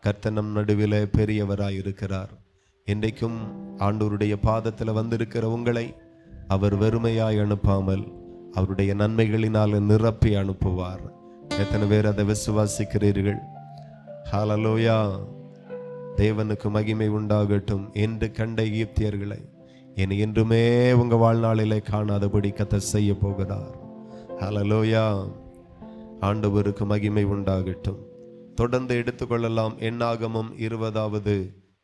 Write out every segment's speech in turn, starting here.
கர்த்தர் நம் நடுவில் பெரியவராய் இருக்கிறார். இன்றைக்கும் ஆண்டவருடைய பாதத்தில் வந்திருக்கிற உங்களை அவர் வெறுமையாய் அனுப்பாமல் அவருடைய நன்மைகளினால் நிரப்பி அனுப்புவார். எத்தனை பேர் அதை விசுவாசிக்கிறீர்கள்? ஹல்லேலூயா. தேவனுக்கு மகிமை உண்டாகட்டும். என்று கண்ட எகிப்தியர்களை இனி என்றுமே உங்க வாழ்நாளிலே காணாதபடி கர்த்தர் செய்ய போகிறார். ஹல்லேலூயா. ஆண்டவருக்கு மகிமை உண்டாகட்டும். தொடர்ந்து எடுத்துக்கொள்ளலாம். என்னாகமம் 20வது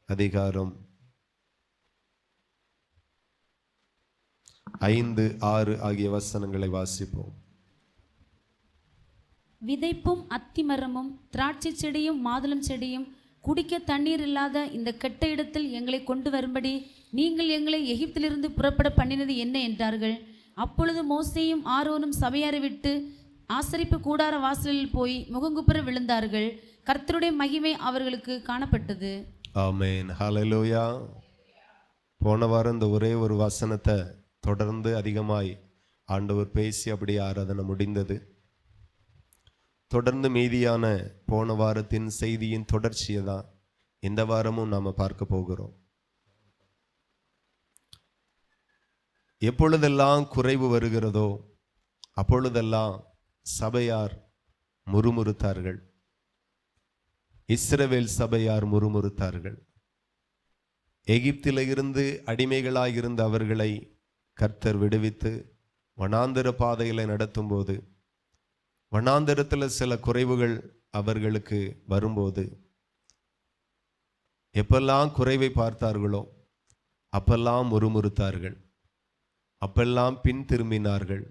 அதிகாரம் 5, 6 ஆகிய வசனங்களை வாசிப்போம். விதைப்பும் அத்திமரமும் திராட்சை செடியும் மாதுளம் செடியும் குடிக்க தண்ணீர் இல்லாத இந்த கெட்ட இடத்தில் எங்களை கொண்டு வரும்படி நீங்கள் எங்களை எகிப்திலிருந்து புறப்பட பண்ணினது என்ன என்றார்கள். அப்பொழுது மோசேயும் ஆரோனும் சபையாரை விட்டு ஆசரிப்பு கூடார வாசலில் போய் முகங்குப்புற விழுந்தார்கள். கர்த்தருடைய மகிமை அவர்களுக்கு காணப்பட்டது. ஆமென். ஹல்லேலூயா. போன வாரம் இந்த ஒரே ஒரு வசனத்தை தொடர்ந்து அதிகமாய் ஆண்டவர் பேசி அப்படி ஆராதனை முடிந்தது. தொடர்ந்து மீதியான போன வாரத்தின் செய்தியின் தொடர்ச்சியை தான் இந்த வாரமும் நாம பார்க்க போகிறோம். எப்பொழுதெல்லாம் குறைவு வருகிறதோ அப்பொழுதெல்லாம் சபையார் முறுமுறுத்தார்கள். இஸ்ரவேல் சபையார் முறுமுறுத்தார்கள். எகிப்தில இருந்து அடிமைகளாயிருந்த அவர்களை கர்த்தர் விடுவித்து வனாந்தர பாதையில நடத்தும் போது வனாந்தரத்தில் சில குறைவுகள் அவர்களுக்கு வரும்போது எப்பெல்லாம் குறைவை பார்த்தார்களோ அப்பெல்லாம் முறுமுறுத்தார்கள். அப்பெல்லாம் பின் திரும்பினார்கள்.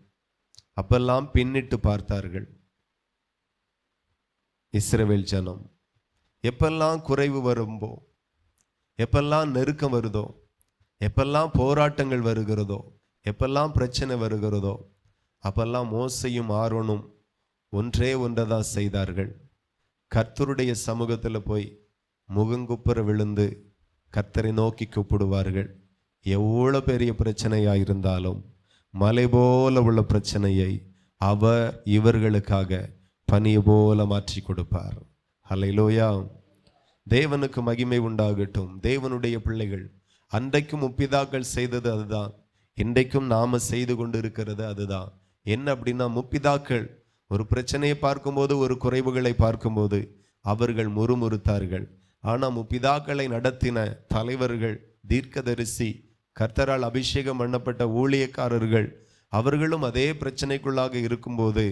அப்பெல்லாம் பின்னிட்டு பார்த்தார்கள். இஸ்ரவேல் ஜனம் எப்பெல்லாம் குறைவு வரும்போ, எப்பெல்லாம் நெருக்கம் வருதோ, எப்பெல்லாம் போராட்டங்கள் வருகிறதோ, எப்பெல்லாம் பிரச்சனை வருகிறதோ அப்பெல்லாம் மோசையும் ஆரோனும் ஒன்றே ஒன்றதான் செய்தார்கள். கர்த்தருடைய சமூகத்தில் போய் முகங்குப்புற விழுந்து கர்த்தரை நோக்கி கூப்பிடுவார்கள். எவ்வளோ பெரிய பிரச்சனையாயிருந்தாலும் மலை போல உள்ள பிரச்சனையை அவர் இவர்களுக்காக பனியை போல மாற்றி கொடுப்பார். ஹல்லேலூயா. தேவனுக்கு மகிமை உண்டாகட்டும். தேவனுடைய பிள்ளைகள் அன்றைக்கும் முப்பிதாக்கள் செய்தது அதுதான், இன்றைக்கும் நாம செய்து கொண்டு இருக்கிறது அதுதான். என்ன அப்படின்னா, முப்பிதாக்கள் ஒரு பிரச்சனையை பார்க்கும்போது, ஒரு குறைவுகளை பார்க்கும்போது அவர்கள் முறுமுறுத்தார்கள். ஆனா முப்பிதாக்களை நடத்தின தலைவர்கள், தீர்க்கதரிசி, கர்த்தரால் அபிஷேகம் பண்ணப்பட்ட ஊழியக்காரர்கள் அவர்களும் அதே பிரச்சனைக்குள்ளாக இருக்கும்போது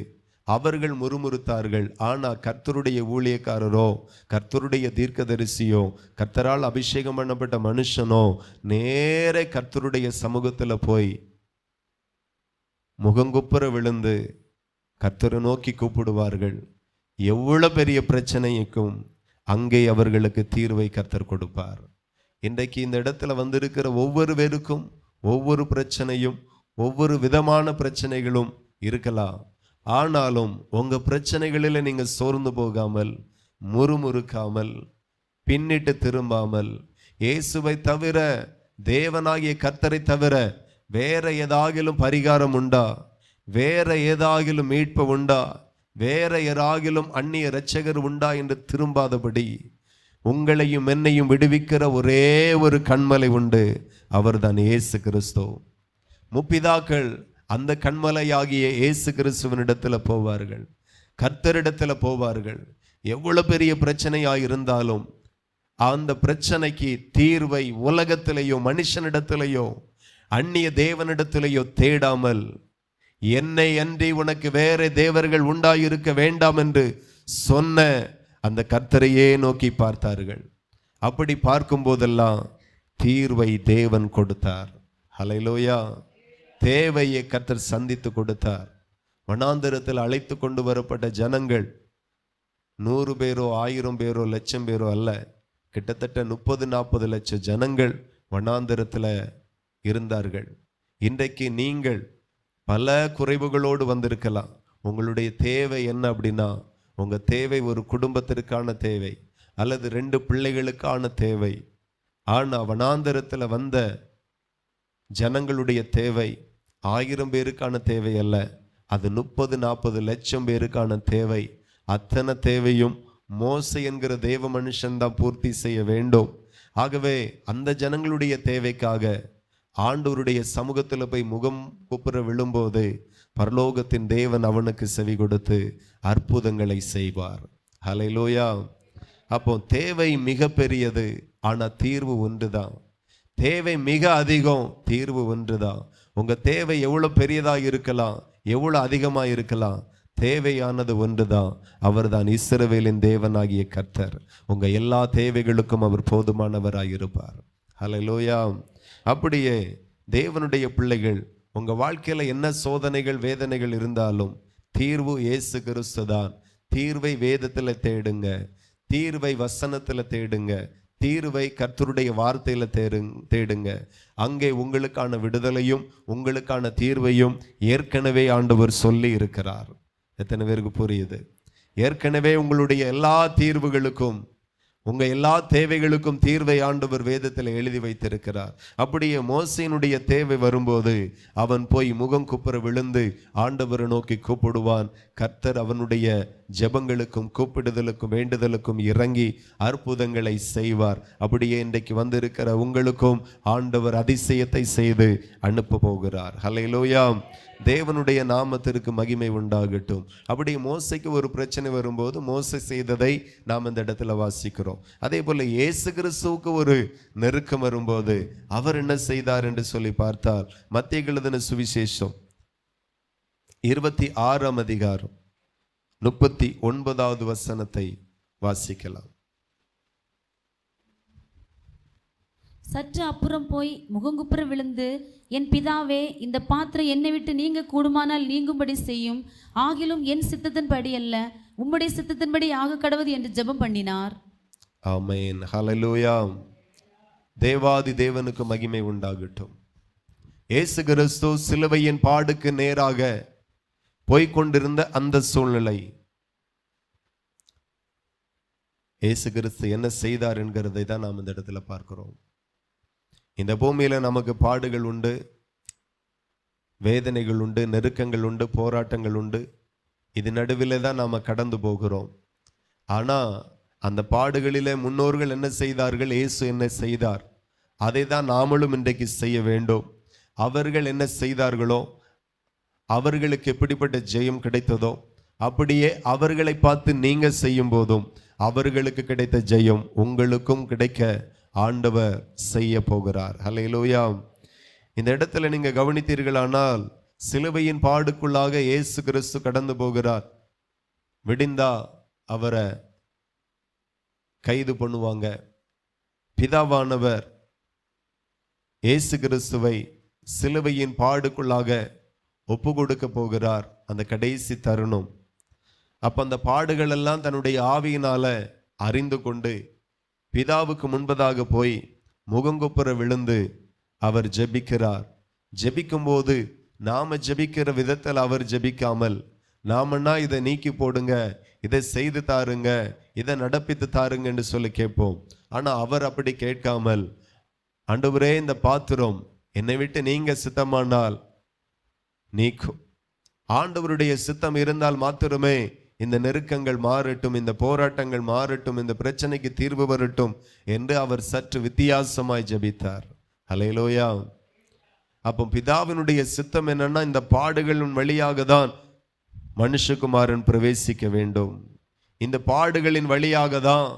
அவர்கள் முறுமுறுத்தார்கள். ஆனா கர்த்தருடைய ஊழியக்காரரோ, கர்த்தருடைய தீர்க்கதரிசியோ, கர்த்தரால் அபிஷேகம் பண்ணப்பட்ட மனுஷனோ நேர கர்த்தருடைய சமூகத்துல போய் முகங்குப்புற விழுந்து கர்த்தரை நோக்கி கூப்பிடுவார்கள். எவ்வளவு பெரிய பிரச்சனைக்கும் அங்கே அவர்களுக்கு தீர்வை கர்த்தர் கொடுப்பார். இன்றைக்கு இந்த இடத்துல வந்திருக்கிற ஒவ்வொரு பேருக்கும் ஒவ்வொரு பிரச்சனையும், ஒவ்வொரு விதமான பிரச்சனைகளும் இருக்கலாம். ஆனாலும் உங்க பிரச்சனைகளில நீங்க சோர்ந்து போகாமல், முறுமுறுக்காமல், பின்னிட்டு திரும்பாமல், இயேசுவை தவிர, தேவனாகிய கர்த்தரை தவிர வேற ஏதாகிலும் பரிகாரம் உண்டா, வேற ஏதாகிலும் மீட்பு உண்டா, வேற யாராகிலும் அந்நிய இரட்சகர் உண்டா என்று திரும்பாதபடி உங்களையும் என்னையும் விடுவிக்கிற ஒரே ஒரு கண்மலை உண்டு. அவர்தான் இயேசு கிறிஸ்து. முப்பிதாக்கள் அந்த கண்மலையாகிய இயேசு கிறிஸ்துவனிடத்துல போவார்கள், கர்த்தரிடத்துல போவார்கள். எவ்வளவு பெரிய பிரச்சனையாயிருந்தாலும் அந்த பிரச்சனைக்கு தீர்வை உலகத்திலேயோ மனுஷனிடத்திலேயோ அந்நிய தேவனிடத்திலேயோ தேடாமல், என்னை அன்றி உனக்கு வேற தேவர்கள் உண்டாயிருக்க வேண்டாம் என்று சொன்ன அந்த கர்த்தரையே நோக்கி பார்த்தார்கள். அப்படி பார்க்கும் போதெல்லாம் தீர்வை தேவன் கொடுத்தார். ஹல்லேலூயா. தேவையை கர்த்தர் சந்தித்து கொடுத்தார். வனாந்தரத்தில் அழைத்து கொண்டு வரப்பட்ட ஜனங்கள் 100 பேரோ 1000 பேரோ 1,00,000 பேரோ அல்ல, கிட்டத்தட்ட 30-40 லட்சம் ஜனங்கள் வனாந்தரத்தில் இருந்தார்கள். இன்றைக்கு நீங்கள் பல குறைவுகளோடு வந்திருக்கலாம். உங்களுடைய தேவை என்ன அப்படின்னா, உங்க தேவை ஒரு குடும்பத்திற்கான தேவை அல்லது 2 பிள்ளைகளுக்கான தேவை. ஆனா வனாந்தரத்தில் வந்த ஜனங்களுடைய தேவை 1000 பேருக்கான தேவை அல்ல, அது 30-40 லட்சம் பேருக்கான தேவை. அத்தனை தேவையும் மோசே என்கிற தேவ மனுஷன்தான் பூர்த்தி செய்ய வேண்டும். ஆகவே அந்த ஜனங்களுடைய தேவைக்காக ஆண்டவருடைய சமூகத்தில் போய் முகம் குப்புற விழும்போது பரலோகத்தின் தேவன் அவனுக்கு செவி கொடுத்து அற்புதங்களை செய்வார். ஹல்லேலூயா. அப்போ தேவை மிக பெரியது, ஆனா தீர்வு ஒன்றுதான். தேவை மிக அதிகம், தீர்வு ஒன்றுதான். உங்க தேவை எவ்வளவு பெரியதா இருக்கலாம், எவ்வளவு அதிகமா இருக்கலாம், தேவையானது ஒன்றுதான். அவர்தான் இஸ்ரவேலின் தேவனாகிய கர்த்தர். உங்க எல்லா தேவைகளுக்கும் அவர் போதுமானவராயிருப்பார். ஹல்லேலூயா. அப்படியே தேவனுடைய பிள்ளைகள், உங்க வாழ்க்கையில என்ன சோதனைகள் வேதனைகள் இருந்தாலும் தீர்வு இயேசு கிறிஸ்து தான். தீர்வை வேதத்துல தேடுங்க, தீர்வை வசனத்துல தேடுங்க, தீர்வை கர்த்தருடைய வார்த்தையில தேடுங்க. அங்கே உங்களுக்கான விடுதலையும் உங்களுக்கான தீர்வையும் ஏற்கனவே ஆண்டவர் சொல்லி இருக்கிறார். எத்தனை பேருக்கு புரியுது? ஏற்கனவே உங்களுடைய எல்லா தீர்வுகளுக்கும், உங்க எல்லா தேவைகளுக்கும் தீர்வை ஆண்டவர் வேதத்தில் எழுதி வைத்திருக்கிறார். அப்படியே மோசேயினுடைய தேவை வரும்போது அவன் போய் முகம் குப்புற விழுந்து ஆண்டவரை நோக்கி கூப்பிடுவான். கர்த்தர் அவனுடைய ஜெபங்களுக்கும் கூப்பிடுதலுக்கும் வேண்டுதலுக்கும் இறங்கி அற்புதங்களை செய்வார். அப்படியே இன்றைக்கு வந்திருக்கிற உங்களுக்கும் ஆண்டவர் அதிசயத்தை செய்து அனுப்ப போகிறார். ஹல்லேலூயா. தேவனுடைய நாமத்திற்கு மகிமை உண்டாகட்டும். அப்படி மோசைக்கு ஒரு பிரச்சனை வரும்போது மோசை செய்ததை நாம் இந்த இடத்துல வாசிக்கிறோம். அதே போல இயேசு கிறிஸ்துவுக்கு ஒரு நெருக்கம் வரும்போது அவர் என்ன செய்தார் என்று சொல்லி பார்த்தால், மத்தேயு எழுதின சுவிசேஷம் 26ஆம் அதிகாரம் 39வது வசனத்தை வாசிக்கலாம். சற்று அப்புறம் போய் முகங்குப்புற விழுந்து, என் பிதாவே, இந்த பாத்திரம் என்னை விட்டு நீங்க கூடுமானால் நீங்கும்படி செய்யும். ஆகிலும் என் சித்தத்தின்படி அல்ல, உம்முடைய சித்தத்தின்படி ஆக கடவது என்று ஜெபம் பண்ணினார். ஆமென். ஹல்லேலூயா. தேவாதி தேவனுக்கு மகிமை உண்டாகட்டும். இயேசு கிறிஸ்து சிலுவையின் பாடுக்கு நேராக போய்கொண்டிருந்த அந்த சூழ்நிலை, இயேசு கிறிஸ்து என்ன செய்தார் என்கிறதை தான் நாம் இந்த இடத்துல பார்க்கிறோம். இந்த பூமியில நமக்கு பாடுகள் உண்டு, வேதனைகள் உண்டு, நெருக்கங்கள் உண்டு, போராட்டங்கள் உண்டு. இது நடுவிலே தான் நாம கடந்து போகிறோம். ஆனா அந்த பாடுகளிலே முன்னோர்கள் என்ன செய்தார்கள், இயேசு என்ன செய்தார், அதை தான் நாமளும் இன்றைக்கு செய்ய வேண்டும். அவர்கள் என்ன செய்தார்களோ, அவர்களுக்கு எப்படிப்பட்ட ஜெயம் கிடைத்ததோ, அப்படியே அவர்களை பார்த்து நீங்க செய்யும் போதும் அவர்களுக்கு கிடைத்த ஜெயம் உங்களுக்கும் கிடைக்க ஆண்டவர் செய்ய போகிறார். ஹல்லேலூயா. இந்த இடத்துல நீங்க கவனித்தீர்களானால், சிலுவையின் பாடுக்குள்ளாக இயேசு கிறிஸ்து கடந்து போகிறார். விடிந்தா அவரை கைது பண்ணுவாங்க. பிதாவானவர் இயேசு கிறிஸ்துவை சிலுவையின் பாடுக்குள்ளாக ஒப்பு கொடுக்க போகிறார். அந்த கடைசி தருணம். அப்ப அந்த பாடுகள் எல்லாம் தன்னுடைய ஆவியினால அறிந்து கொண்டு பிதாவுக்கு முன்பதாக போய் முகங்குப்புற விழுந்து அவர் ஜெபிக்கிறார். ஜெபிக்கும் போது நாம ஜெபிக்கிற விதத்தில் அவர் ஜெபிக்காமல், நாமன்னா இதை நீக்கி போடுங்க, இதை செய்து தாருங்க, இதை நடப்பித்து தாருங்க என்று சொல்லி கேட்போம். ஆனா அவர் அப்படி கேட்காமல், ஆண்டவரே இந்த பாத்திரம் என்னை விட்டு நீங்க சித்தமானால் நீக்கும். ஆண்டவருடைய சித்தம் இருந்தால் மாத்திரமே இந்த நெருக்கங்கள் மாறட்டும், இந்த போராட்டங்கள் மாறட்டும், இந்த பிரச்சனைக்கு தீர்வு வரட்டும் என்று அவர் சற்று வித்தியாசமாய் ஜெபித்தார். ஹல்லேலூயா. அப்போ பிதாவினுடைய சித்தம் என்னன்னா, இந்த பாடுகளின் வழியாக தான் மனுஷகுமாரன் பிரவேசிக்க வேண்டும். இந்த பாடுகளின் வழியாக தான்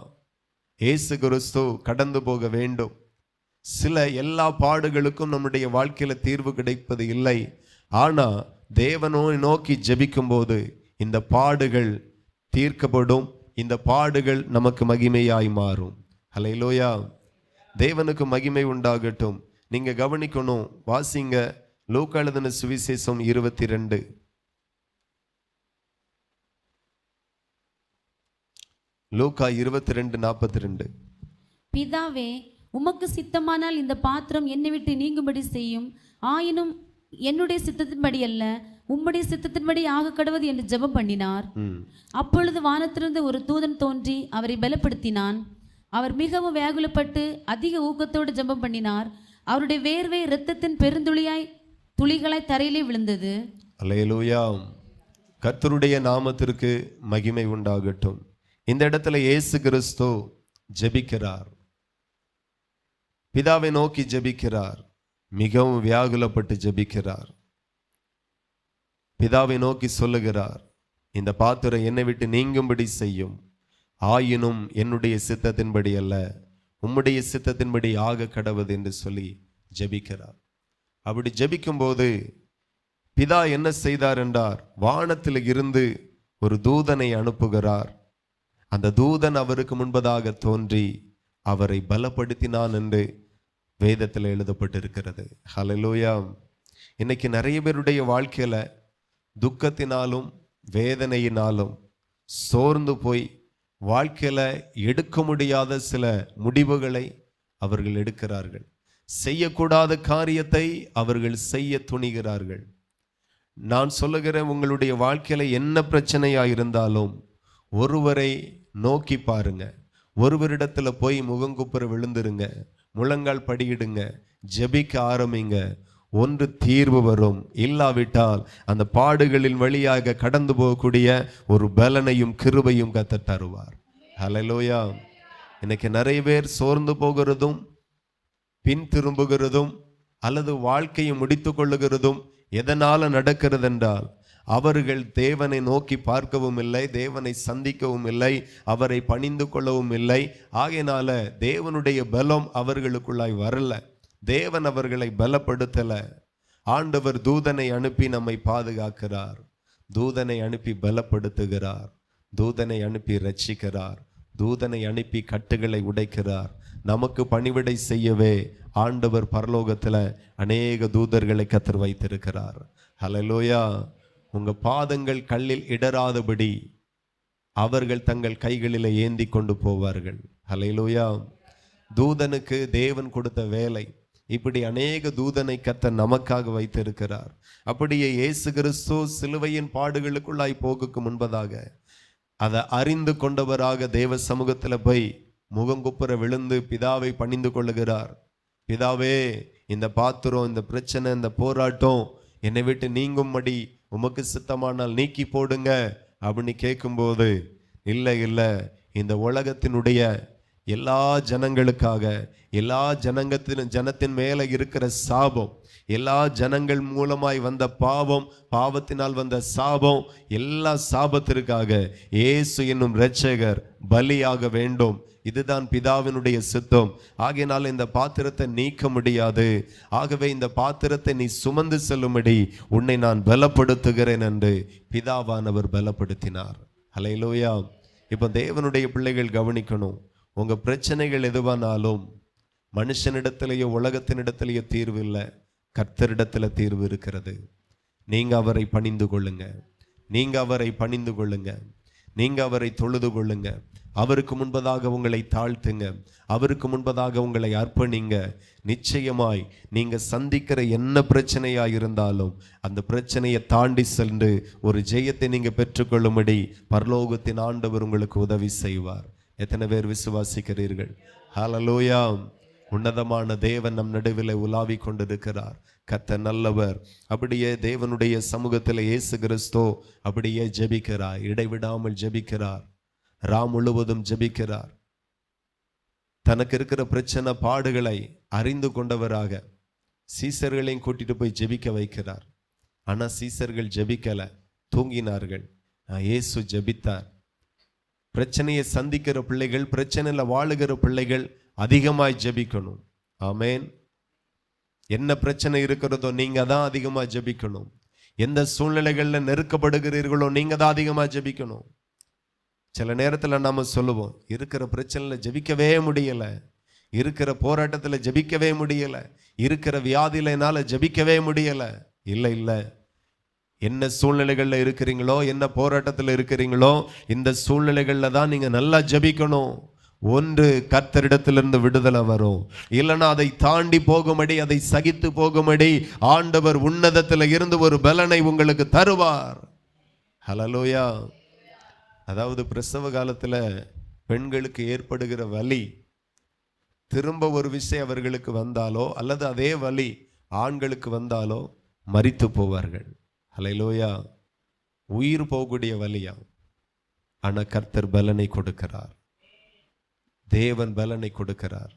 இயேசு கிறிஸ்து கடந்து போக வேண்டும். எல்லா பாடுகளுக்கும் நம்முடைய வாழ்க்கையில தீர்வு கிடைப்பது இல்லை. ஆனா தேவனோ நோக்கி ஜெபிக்கும் போது இந்த பாடுகள் தீர்க்கப்படும், இந்த பாடுகள் நமக்கு மகிமையாய் மாறும். ஹல்லேலூயா. தேவனுக்கு மகிமை உண்டாகட்டும். நீங்க கவனிக்கணும், வாசிங்க லூக்கா எழுதின சுவிசேஷம் 22. லூக்கா 22:42. பிதாவே, உமக்கு சித்தமானால் இந்த பாத்திரம் என்னை விட்டு நீங்கும்படி செய்யும். ஆயினும் என்னுடைய சித்தத்தின்படி அல்ல, உம்முடைய சித்தத்தின்படி ஆக கடவது என்று ஜெபம் பண்ணினார். அப்பொழுது வானத்திலிருந்து ஒரு தூதன் தோன்றி அவரை பலப்படுத்தினான். அவர் மிகவும் வேகுலப்பட்டு அதிக ஊக்கத்தோடு ஜெபம் பண்ணினார். அவருடைய வேர்வை இரத்தத்தின் துளிகளாய் தரையிலே விழுந்தது. அல்லேலூயா. கர்த்தருடைய நாமத்திற்கு மகிமை உண்டாகட்டும். இந்த இடத்துல இயேசு கிறிஸ்து ஜெபிக்கிறார், பிதாவை நோக்கி ஜெபிக்கிறார், மிகவும் வியாகுலப்பட்டு ஜெபிக்கிறார். பிதாவை நோக்கி சொல்லுகிறார், இந்த பாத்திரம் என்னை விட்டு நீங்கும்படி செய்யும், ஆயினும் என்னுடைய சித்தத்தின்படி அல்ல, உம்முடைய சித்தத்தின்படி ஆக கடவுது என்று சொல்லி ஜெபிக்கிறார். அப்படி ஜெபிக்கும் போது பிதா என்ன செய்தார் என்றார், வானத்தில் இருந்து ஒரு தூதனை அனுப்புகிறார். அந்த தூதன் அவருக்கு முன்பதாக தோன்றி அவரை பலப்படுத்தினான் என்று வேதத்தில் எழுதப்பட்டிருக்கிறது. ஹல்லேலூயா. இன்னைக்கு நிறைய பேருடைய வாழ்க்கையில துக்கத்தினாலும் வேதனையினாலும் சோர்ந்து போய் வாழ்க்கையில எடுக்க முடியாத சில முடிவுகளை அவர்கள் எடுக்கிறார்கள். செய்யக்கூடாத காரியத்தை அவர்கள் செய்ய துணிகிறார்கள். நான் சொல்லுகிறேன், உங்களுடைய வாழ்க்கையில என்ன பிரச்சனையா இருந்தாலும் ஒருவரை நோக்கி பாருங்க, ஒருவரிடத்துல போய் முகங்குப்புற விழுந்துருங்க, முழங்கால் படியிடுங்க, ஜெபிக்க ஆரம்பிங்க. ஒன்று தீர்வு வரும். இல்லாவிட்டால் அந்த பாடுகளின் வழியாக கடந்து போகக்கூடிய ஒரு பலனையும் கிருபையும் கர்த்தர் தருவார். ஹல்லேலூயா. இன்னைக்கு நிறைய பேர் சோர்ந்து போகிறதும் பின் திரும்புகிறதும் அல்லது வாழ்க்கையை முடித்து கொள்ளுகிறதும் எதனால நடக்கிறது என்றால், அவர்கள் தேவனை நோக்கி பார்க்கவும் இல்லை, தேவனை சந்திக்கவும் இல்லை, அவரை பணிந்து கொள்ளவும் இல்லை. ஆகையினால தேவனுடைய பலம் அவர்களுக்குள்ளாய் வரல, தேவன் அவர்களை பலப்படுத்தல. ஆண்டவர் தூதனை அனுப்பி நம்மை பாதுகாக்கிறார், தூதனை அனுப்பி பலப்படுத்துகிறார், தூதனை அனுப்பி ரட்சிக்கிறார், தூதனை அனுப்பி கட்டுகளை உடைக்கிறார். நமக்கு பணிவிடை செய்யவே ஆண்டவர் பரலோகத்துல அநேக தூதர்களை கர்த்தர் வைத்திருக்கிறார். ஹல்லேலூயா. உங்க பாதங்கள் கல்லில் இடராதபடி அவர்கள் தங்கள் கைகளில் ஏந்தி கொண்டு போவார்கள். ஹல்லேலூயா. தூதனுக்கு தேவன் கொடுத்த வேலை, இப்படி அநேக தூதனை கர்த்தர் நமக்காக வைத்திருக்கிறார். அப்படியே இயேசு கிறிஸ்து சிலுவையின் பாடுகளுக்குள்ளாய் போகுக்கு முன்பதாக அதை அறிந்து கொண்டவராக தேவ சமூகத்துல போய் முகங்குப்புற விழுந்து பிதாவை பணிந்து கொள்ளுகிறார். பிதாவே, இந்த பாத்திரம், இந்த பிரச்சனை, இந்த போராட்டம் என்னை விட்டு நீங்கும்படி உமக்கு சித்தமானால் நீக்கி போடுங்க அப்படின்னு கேட்கும்போது, இல்லை இல்லை, இந்த உலகத்தினுடைய எல்லா ஜனங்களுக்காக, எல்லா ஜனத்தின் மேல இருக்கிற சாபம், எல்லா ஜனங்கள் மூலமாய் வந்த பாவம், பாவத்தினால் வந்த சாபம், எல்லா சாபத்திற்காக இயேசு என்னும் இரட்சகர் பலியாக வேண்டும். இதுதான் பிதாவினுடைய சித்தம். ஆகையினால் இந்த பாத்திரத்தை நீக்க முடியாது. ஆகவே இந்த பாத்திரத்தை நீ சுமந்து செல்லும்படி உன்னை நான் பலப்படுத்துகிறேன் என்று பிதாவானவர் பலப்படுத்தினார். ஹல்லேலூயா. இப்போ தேவனுடைய பிள்ளைகள் கவனிக்கணும், உங்க பிரச்சனைகள் எதுவானாலும் மனுஷனிடத்திலேயோ உலகத்தினிடத்திலேயோ தீர்வு இல்லை, கர்த்தரிடத்துல தீர்வு இருக்கிறது. நீங்க அவரை பணிந்து கொள்ளுங்க, நீங்க அவரை பணிந்து கொள்ளுங்க, நீங்க அவரை தொழுது கொள்ளுங்க, அவருக்கு முன்பதாக உங்களை தாழ்த்துங்க, அவருக்கு முன்பதாக உங்களை அர்ப்பணிங்க. நிச்சயமாய் நீங்க சந்திக்கிற என்ன பிரச்சனையா இருந்தாலும் அந்த பிரச்சனையை தாண்டி சென்று ஒரு ஜெயத்தை நீங்க பெற்றுக்கொள்ளும்படி பரலோகத்தின் ஆண்டவர் உங்களுக்கு உதவி செய்வார். எத்தனை பேர் விசுவாசிக்கிறீர்கள்? ஹல்லேலூயா. உன்னதமான தேவன் நம் நடுவில் உலாவி கொண்டிருக்கிறார். கர்த்தர் நல்லவர். அப்படியே தேவனுடைய சமூகத்தில் இயேசு கிறிஸ்து அப்படியே ஜெபிக்கிறார், இடைவிடாமல் ஜெபிக்கிறார், ராம் முழுவதும் ஜெபிக்கிறார். தனக்கு இருக்கிற பிரச்சனை பாடுகளை அறிந்து கொண்டவராக சீசர்களையும் கூட்டிட்டு போய் ஜெபிக்க வைக்கிறார். ஆனா சீசர்கள் ஜெபிக்கல, தூங்கினார்கள். இயேசு ஜெபித்தார். பிரச்சனையை சந்திக்கிற பிள்ளைகள், பிரச்சனையில வாழுகிற பிள்ளைகள் அதிகமாய் ஜெபிக்கணும். ஆமேன். என்ன பிரச்சனை இருக்கிறதோ நீங்க தான் அதிகமா ஜெபிக்கணும். எந்த சூழ்நிலைகள்ல நெருக்கப்படுகிறீர்களோ நீங்க தான் அதிகமா ஜெபிக்கணும். சில நேரத்துல நாம சொல்லுவோம், இருக்கிற பிரச்சனையில ஜெபிக்கவே முடியல, இருக்கிற போராட்டத்துல ஜெபிக்கவே முடியல, இருக்கிற வியாதியில என்னால ஜெபிக்கவே முடியல. இல்லை இல்லை, என்ன சூழ்நிலைகள்ல இருக்கிறீங்களோ, என்ன போராட்டத்துல இருக்கிறீங்களோ, இந்த சூழ்நிலைகள்ல தான் நீங்க நல்லா ஜெபிக்கணும். ஒன்று கர்த்தரிடத்திலிருந்து விடுதலை வரும், இல்லைன்னா அதை தாண்டி போகும்படி, அதை சகித்து போகும்படி ஆண்டவர் உன்னதத்தில் இருந்து ஒரு பலனை உங்களுக்கு தருவார். ஹல்லேலூயா. அதாவது பிரசவ காலத்துல பெண்களுக்கு ஏற்படுகிற வலி திரும்ப ஒரு விஷயம் அவர்களுக்கு வந்தாலோ அல்லது அதே வலி ஆண்களுக்கு வந்தாலோ மரித்து போவார்கள். ஹல்லேலூயா. உயிர் போகக்கூடிய வலியா. ஆனா கர்த்தர் பலனை கொடுக்கிறார். தேவன் பலனை கொடுக்கிறார்.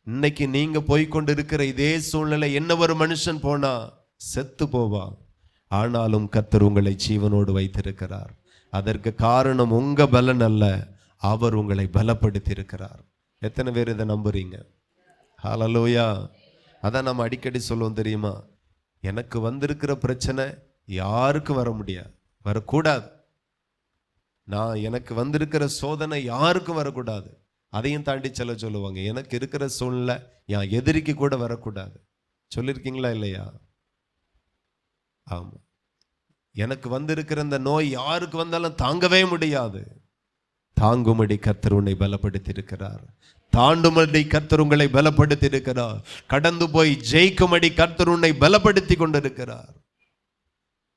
இன்னைக்கு நீங்க போய்கொண்டிருக்கிற இதே சூழ்நிலை, என்ன ஒரு மனுஷன் போனா செத்து போவா, ஆனாலும் கர்த்தர் உங்களை ஜீவனோடு வைத்திருக்கிறார். அதற்கு காரணம் உங்க பலன் அல்ல, அவர் உங்களை பலப்படுத்தி இருக்கிறார். எத்தனை பேர் இதை நம்புறீங்க? ஹல்லேலூயா. அதான் நம்ம அடிக்கடி சொல்லுவோம் தெரியுமா, எனக்கு வந்திருக்கிற பிரச்சனை யாருக்கும் வர முடியாது, வரக்கூடாது. எனக்கு வந்திருக்கிற சோதனை யாருக்கும் வரக்கூடாது. அதையும் தாண்டி சொல்லுவாங்க, எனக்கு இருக்கிற சூழ்நிலை என் எதிரிக்கு கூட வரக்கூடாது. சொல்லியிருக்கீங்களா இல்லையா? ஆமா. எனக்கு வந்திருக்கிற இந்த நோய் யாருக்கு வந்தாலும் தாங்கவே முடியாது. தாங்கும்படி கர்த்தர் உன்னை பலப்படுத்தி இருக்கிறார். தாண்டும்படி கர்த்தர் உங்களை பலப்படுத்தி இருக்கிறார். கடந்து போய் ஜெயிக்கும்படி கர்த்தர் உன்னை பலப்படுத்தி கொண்டிருக்கிறார்.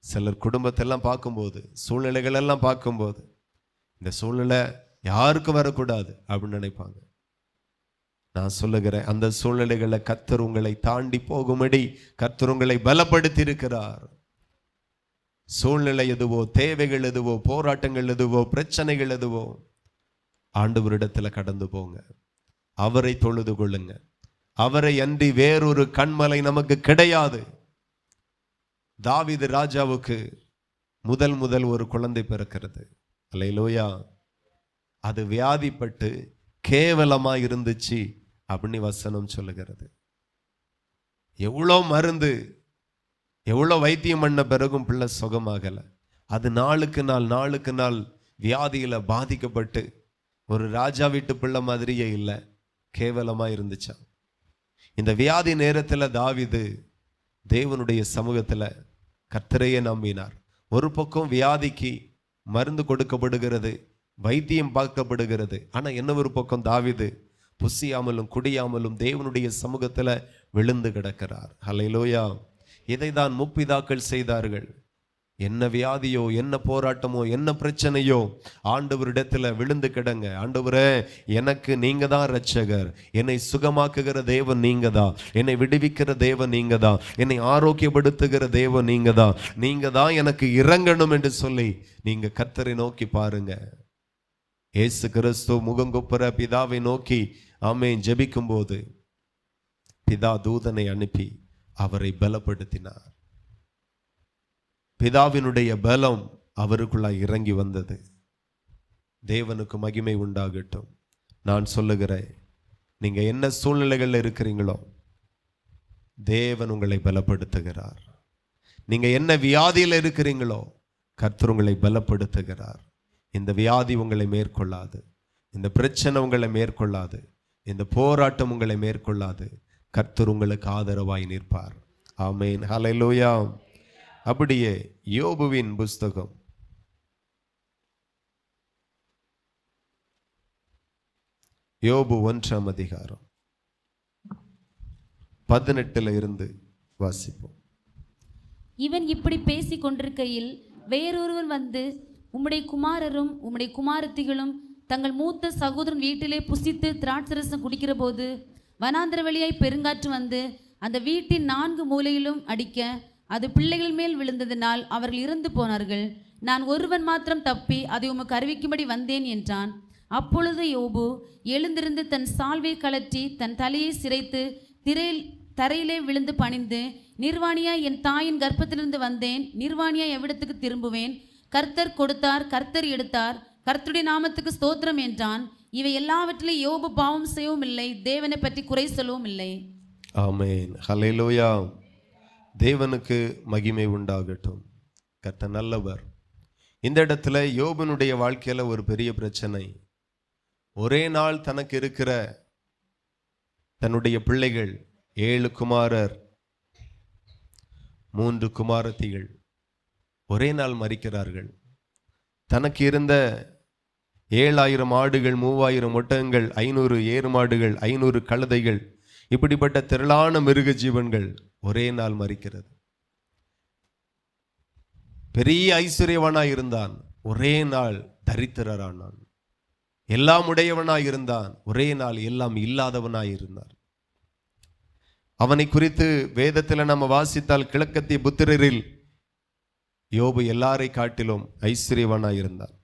சிலர் குடும்பத்தெல்லாம் பார்க்கும்போது, சூழ்நிலைகள் எல்லாம் பார்க்கும்போது, இந்த சூழ்நிலை யாருக்கும் வரக்கூடாது அப்படின்னு நினைப்பாங்க. நான் சொல்லுகிறேன், அந்த சூழ்நிலைகளை கர்த்தர் உங்களை தாண்டி போகும்படி கர்த்தர் உங்களை பலப்படுத்தி இருக்கிறார். சூழ்நிலை எதுவோ, தேவைகள் எதுவோ, போராட்டங்கள் எதுவோ, பிரச்சனைகள் எதுவோ, ஆண்டவரிடத்துல கடந்து போங்க. அவரை தொழுது கொள்ளுங்க. அவரை அன்றி வேறொரு கண்மலை நமக்கு கிடையாது. தாவீது ராஜாவுக்கு முதல் ஒரு குழந்தை பிறக்கிறது. அல்லேலூயா. அது வியாதிப்பட்டு கேவலமா இருந்துச்சு அப்படின்னு வசனம் சொல்லுகிறது. எவ்வளோ மருந்து, எவ்வளோ வைத்தியம் பண்ண பிறகும் பிள்ளை சுகமாகல. அது நாளுக்கு நாள் வியாதியில பாதிக்கப்பட்டு ஒரு ராஜா வீட்டு பிள்ளை மாதிரியே இல்லை, கேவலமா இருந்துச்சா. இந்த வியாதி நேரத்தில் தாவீது தேவனுடைய சமூகத்தில் கர்த்தரையே நம்பினார். ஒரு பக்கம் வியாதிக்கு மருந்து கொடுக்கப்படுகிறது, வைத்தியம் பார்க்கப்படுகிறது. ஆனா என்ன ஒரு பக்கம் தாவீது புசியாமலும் குடியாமலும் தேவனுடைய சமூகத்துல விழுந்து கிடக்கிறார். ஹல்லேலூயா. இதை தான் முற்பிதாக்கள் செய்தார்கள். என்ன வியாதியோ, என்ன போராட்டமோ, என்ன பிரச்சனையோ, ஆண்டவரிடத்துல விழுந்து கிடங்க. ஆண்டவரே, எனக்கு நீங்க தான் இரட்சகர், என்னை சுகமாக்குகிற தேவன் நீங்க தான், என்னை விடுவிக்கிற தேவன் நீங்க தான், என்னை ஆரோக்கியப்படுத்துகிற தேவன் நீங்க தான் எனக்கு இறங்கணும் என்று சொல்லி நீங்க கர்த்தரை நோக்கி பாருங்க. இயேசு கிறிஸ்து முகங்குப்புற பிதாவை நோக்கி ஆமென் ஜெபிக்கும் போது பிதா தூதனை அனுப்பி அவரை பலப்படுத்தினார். பிதாவினுடைய பலம் அவருக்குள்ளாய் இறங்கி வந்தது. தேவனுக்கு மகிமை உண்டாகட்டும். நான் சொல்லுகிறேன், நீங்க என்ன சூழ்நிலைகள்ல இருக்கிறீங்களோ தேவன் உங்களை பலப்படுத்துகிறார். நீங்க என்ன வியாதியில் இருக்கிறீங்களோ கர்த்தர் உங்களை பலப்படுத்துகிறார். இந்த வியாதி உங்களை மேற்கொள்ளாது, இந்த பிரச்சனை உங்களை மேற்கொள்ளாது, இந்த போராட்டம் உங்களை மேற்கொள்ளாது. கர்த்தர் உங்களுக்கு ஆதரவாய் நிற்பார். ஆமென். ஹல்லேலூயா. அப்படியே யோபுவின் புஸ்தகம் யோபு 1ஆம் அதிகாரம் 18 இருந்து வாசிப்போம். இவன் இப்படி பேசிக் கொண்டிருக்கையில் வேறொருவன் வந்து, உம்முடைய குமாரரும் உம்முடைய குமாரத்திகளும் தங்கள் மூத்த சகோதரன் வீட்டிலே புசித்து திராட்சரசம் குடிக்கிற போது வனாந்திர வழியாய் பெருங்காற்று வந்து அந்த வீட்டின் 4 மூலையிலும் அடிக்க அது பிள்ளைகள் மேல் விழுந்ததினால் அவர்கள் இறந்து போனார்கள். நான் ஒருவன் மாத்திரம் தப்பி அதை உமக்கு அறிவிக்கும்படி வந்தேன் என்றான். அப்பொழுது யோபு எழுந்திருந்து தன் சால்வை கழற்றி தன் தலையை சிரைத்து தரையிலே விழுந்து பணிந்து, நிர்வாணியாய் என் தாயின் கர்ப்பத்திலிருந்து வந்தேன், நிர்வாணியாய் எவ்விடத்துக்கு திரும்புவேன்? கர்த்தர் கொடுத்தார், கர்த்தர் எடுத்தார், கர்த்தருடைய நாமத்துக்கு ஸ்தோத்திரம் என்றான். இவை எல்லாவற்றிலும் யோபு பாவம் செய்யவும் இல்லை, தேவனை பற்றி குறை சொல்லவும் இல்லை. ஆமென். ஹல்லேலூயா. தேவனுக்கு மகிமை உண்டாகட்டும். கர்த்தர் நல்லவர். இந்த இடத்துல யோபனுடைய வாழ்க்கையில ஒரு பெரிய பிரச்சனை. ஒரே நாள் தனக்கு இருக்கிற தன்னுடைய பிள்ளைகள் 7 குமாரர் 3 குமாரத்திகள் ஒரே நாள் மரிக்கிறார்கள். தனக்கு இருந்த 7000 ஆடுகள், 3000 ஒட்டகங்கள், 500 ஏறு மாடுகள், 500 கழுதைகள், இப்படிப்பட்ட திரளான மிருக ஜீவன்கள் ஒரே நாள் மரிக்கிறது. பெரிய ஐஸ்வர்யவனாய் இருந்தான், ஒரே நாள் தரித்திரரானான். எல்லாம் உடையவனாய் இருந்தான், ஒரே நாள் எல்லாம் இல்லாதவனாய் இருந்தான். அவனை குறித்து வேதத்தில் நம்ம வாசித்தால் கிழக்கத்திய புத்திரரில் யோபு எல்லாரை காட்டிலும் ஐஸ்வர்யவனாய் இருந்தான்.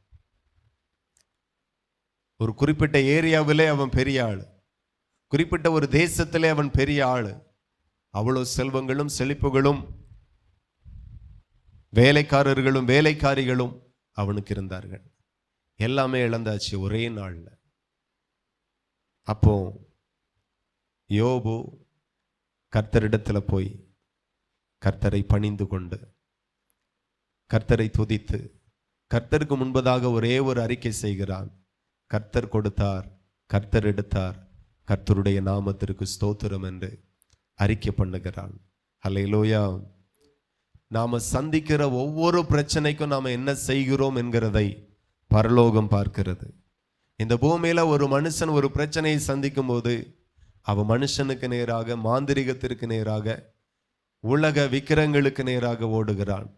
ஒரு குறிப்பிட்ட ஏரியாவிலே அவன் பெரிய ஆள், குறிப்பிட்ட ஒரு தேசத்திலே அவன் பெரிய ஆள். அவ்வளோ செல்வங்களும் செழிப்புகளும் வேலைக்காரர்களும் வேலைக்காரிகளும் அவனுக்கு இருந்தார்கள். எல்லாமே இழந்தாச்சு ஒரே நாள்ல. அப்போ யோபு கர்த்தரிடத்துல போய் கர்த்தரை பணிந்து கொண்டு கர்த்தரை துதித்து கர்த்தருக்கு முன்பதாக ஒரே ஒரு அறிக்கை செய்கிறான். கர்த்தர் கொடுத்தார், கர்த்தர் எடுத்தார், கர்த்தருடைய நாமத்திற்கு ஸ்தோத்திரம் என்று அறிக்கை பண்ணுகிறான். அல்லேலூயா. நாம சந்திக்கிற ஒவ்வொரு பிரச்சனைக்கும் நாம என்ன செய்கிறோம் என்கிறதை பரலோகம் பார்க்கிறது. இந்த பூமியில ஒரு மனுஷன் ஒரு பிரச்சனையை சந்திக்கும் போது அவன் மனுஷனுக்கு நேராக, மாந்திரிகத்திற்கு நேராக, உலக விக்கிரங்களுக்கு நேராக ஓடுகிறான்.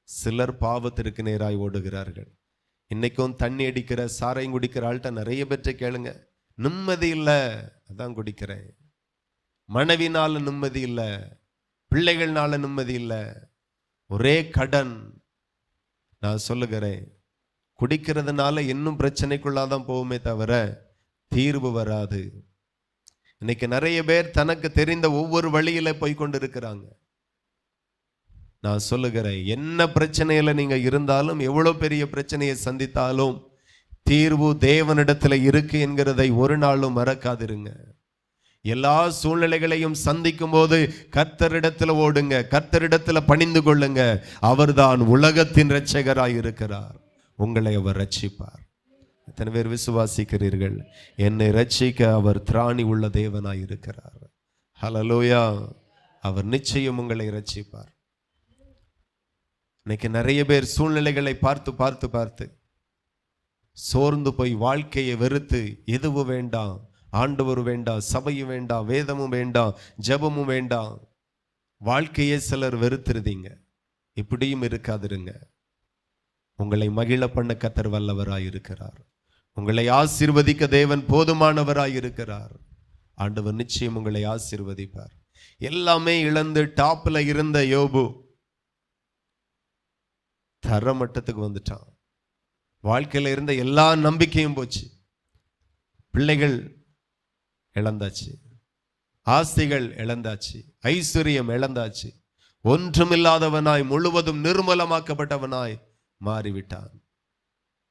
சிலர் பாவத்திற்கு நேராய் ஓடுகிறார்கள். இன்னைக்கும் தண்ணி அடிக்கிற, சாராயம் குடிக்கிற ஆள்கிட்ட நிறைய பேற்றை கேளுங்க, நிம்மதி இல்லை, அதான் குடிக்கிறேன். மனைவினால நிம்மதி இல்லை, பிள்ளைகள்னால நிம்மதி இல்லை, ஒரே கடன். நான் சொல்லுகிறேன், குடிக்கிறதுனால இன்னும் பிரச்சனைக்குள்ளாதான் போகுமே தவிர தீர்வு வராது. இன்னைக்கு நிறைய பேர் தனக்கு தெரிந்த ஒவ்வொரு வழியில போய் கொண்டு இருக்கிறாங்க. நான் சொல்லுகிறேன், என்ன பிரச்சனையில நீங்க இருந்தாலும், எவ்வளவு பெரிய பிரச்சனையை சந்தித்தாலும் தீர்வு தேவனிடத்துல இருக்கு என்கிறதை ஒரு நாளும் மறக்காதிருங்க. எல்லா சூழ்நிலைகளையும் சந்திக்கும் போது கர்த்தரிடத்துல ஓடுங்க, கர்த்தரிடத்துல பணிந்து கொள்ளுங்க. அவர்தான் உலகத்தின் இரட்சகராய் இருக்கிறார். உங்களை அவர் ரட்சிப்பார். எத்தனை பேர் விசுவாசிக்கிறீர்கள்? என்னை ரட்சிக்க அவர் திராணி உள்ள தேவனாய் இருக்கிறார். ஹல்லேலூயா. அவர் நிச்சயம் உங்களை ரட்சிப்பார். இன்னைக்கு நிறைய பேர் சூழ்நிலைகளை பார்த்து பார்த்து பார்த்து சோர்ந்து போய் வாழ்க்கையை வெறுத்து, எதுவும் வேண்டாம், ஆண்டவர் வேண்டாம், சபையும் வேண்டாம், வேதமும் வேண்டாம், ஜெபமும் வேண்டாம், வாழ்க்கையே சிலர் வெறுத்துருதீங்க. இப்படியும் இருக்காதிருங்க. உங்களை மகிழ பண்ண கர்த்தர் வல்லவராய் இருக்கிறார். உங்களை ஆசீர்வதிக்க தேவன் போதுமானவராய் இருக்கிறார். ஆண்டவர் நிச்சயம் உங்களை ஆசீர்வதிப்பார். எல்லாமே இழந்து டாப்ல இருந்த யோபு தரமட்டத்துக்கு வந்துட்டான். வாழ்க்கையில இருந்த எல்லா நம்பிக்கையும் போச்சு. பிள்ளைகள் இழந்தாச்சு, ஆஸ்திகள் இழந்தாச்சு, ஐஸ்வர்யம் இழந்தாச்சு. ஒன்றுமில்லாதவனாய், முழுவதும் நிர்மலமாக்கப்பட்டவனாய் மாறிவிட்டான்.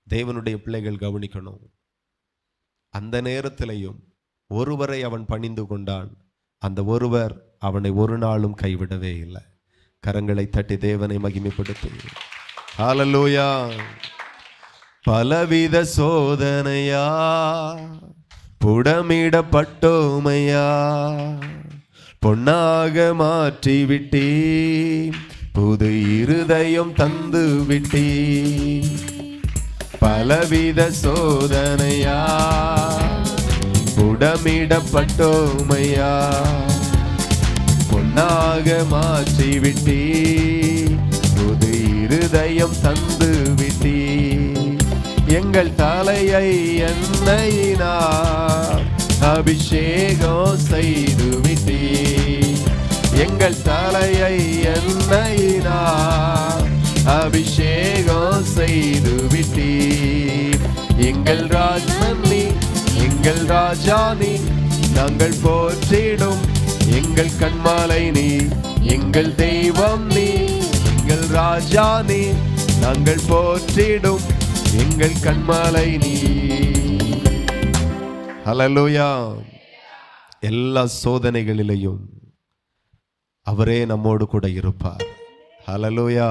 தேவனுடைய பிள்ளைகள் கவனிக்கணும். அந்த நேரத்திலையும் ஒருவரை அவன் பணிந்து கொண்டான். அந்த ஒருவர் அவனை ஒரு நாளும் கைவிடவே இல்லை. கரங்களை தட்டி தேவனை மகிமைப்படுத்தி ஹல்லேலூயா. பலவித சோதனையா புடமிடப்பட்டோமையா, பொன்னாக மாற்றி விட்டீ, புது இருதயம் தந்து விட்டீ. பலவித சோதனையா புடமிடப்பட்டோமையா, பொன்னாக மாற்றி விட்டீ, புது இருதயம் தந்து விட்டீ. எங்கள் தலையை எண்ணெயினால் அபிஷேகம் செய்து விட்டீ. எங்கள் தலையை எண்ணெயினால் அபிஷேகம் செய்து விட்டீ. எங்கள் ராஜ்மன்னி, எங்கள் ராஜானி, நாங்கள் போற்றிடும் எங்கள் கண்மாலை நீ. எங்கள் தெய்வம் நீ, எங்கள் ராஜானி, நாங்கள் போற்றிடும் எங்கள் கண்மாலை நீ. ஹல்லேலூயா. எல்லா சோதனைகளிலேயும் அவரே நம்மோடு கூட இருப்பார். ஹல்லேலூயா.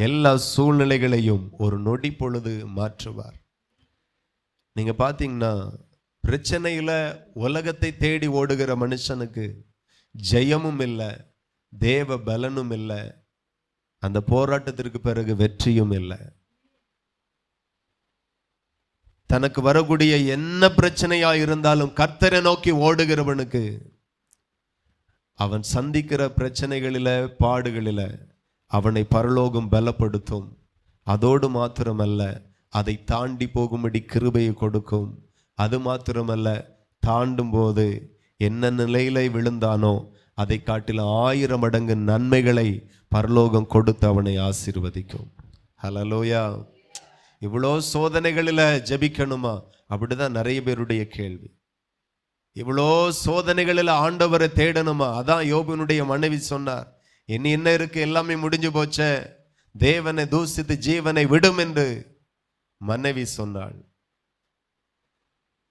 எல்லா சூழ்நிலைகளையும் ஒரு நொடி பொழுது மாற்றுவார். நீங்க பாத்தீங்கன்னா, பிரச்சனையில உலகத்தை தேடி ஓடுகிற மனுஷனுக்கு ஜெயமும் இல்லை, தேவ பலனும் இல்லை, அந்த போராட்டத்திற்கு பிறகு வெற்றியும் இல்லை. தனக்கு வரக்கூடிய என்ன பிரச்சனையா இருந்தாலும் கர்த்தரை நோக்கி ஓடுகிறவனுக்கு அவன் சந்திக்கிற பிரச்சனைகளில, பாடுகளில அவனை பரலோகம் பலப்படுத்தும். அதோடு மாத்திரமல்ல, அதை தாண்டி போகும்படி கிருபையை கொடுக்கும். அது மாத்திரமல்ல, தாண்டும் போது என்ன நிலையில விழுந்தானோ அதை காட்டிலும் 1000 மடங்கு நன்மைகளை பரலோகம் கொடுத்து அவனை ஆசீர்வதிக்கும். ஹல்லேலூயா. இவ்வளோ சோதனைகளில் ஜெபிக்கணுமா? அப்படிதான் நிறைய பேருடைய கேள்வி. இவ்வளோ சோதனைகளில் ஆண்டவரை தேடணுமா? அதான் யோபுனுடைய மனைவி சொன்னார், இனி என்ன இருக்கு, எல்லாமே முடிஞ்சு போச்சே, தேவனை தூசித்து ஜீவனை விடும் என்று மனைவி சொன்னாள்.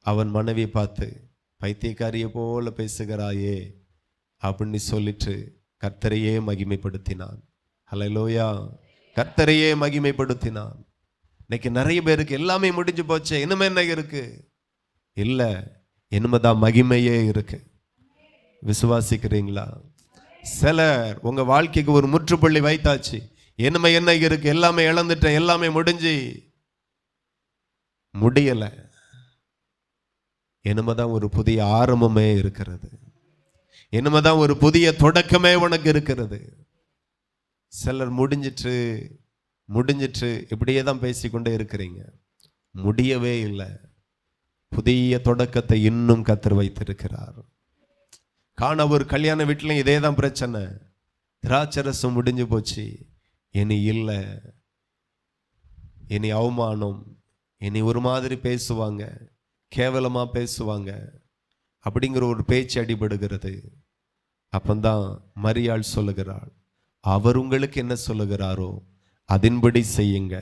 அவன் மனைவி பார்த்து, பைத்தியக்காரிய போல பேசுகிறாயே அப்படின்னு சொல்லிட்டு கர்த்தரையே மகிமைப்படுத்தினான். ஹல்லேலூயா, கர்த்தரையே மகிமைப்படுத்தினான். இன்னைக்கு நிறைய பேருக்கு எல்லாமே முடிஞ்சு போச்சு, இனிமே என்ன இருக்கு? இல்ல, இனிமேதான் மகிமையே இருக்கு. விசுவாசிக்கிறீங்களா? சிலர் உங்க வாழ்க்கைக்கு ஒரு முற்றுப்புள்ளி வைத்தாச்சு, இனிமே என்ன இருக்கு, எல்லாமே இழந்துட்டேன், எல்லாமே முடிஞ்சு முடியல. இனிமேதான் ஒரு புதிய ஆரம்பமே இருக்கிறது, இனிமேதான் ஒரு புதிய தொடக்கமே உனக்கு இருக்கிறது. சிலர் முடிஞ்சிட்டு இப்படியே தான் பேசிக்கொண்டே இருக்கிறீங்க, முடியவே இல்லை. புதிய தொடக்கத்தை இன்னும் கர்த்தர் வைத்திருக்கிறார். காண ஒரு கல்யாண வீட்டிலும் இதே தான் பிரச்சனை, திராட்சரசம் முடிஞ்சு போச்சு, இனி இல்லை, இனி அவமானம், இனி ஒரு மாதிரி பேசுவாங்க, கேவலமா பேசுவாங்க அப்படிங்கிற ஒரு பேச்சு அடிபடுகிறது. அப்பந்தான் மரியாள் சொல்லுகிறாள், அவர் உங்களுக்கு என்ன சொல்லுகிறாரோ அதன்படி செய்யுங்க,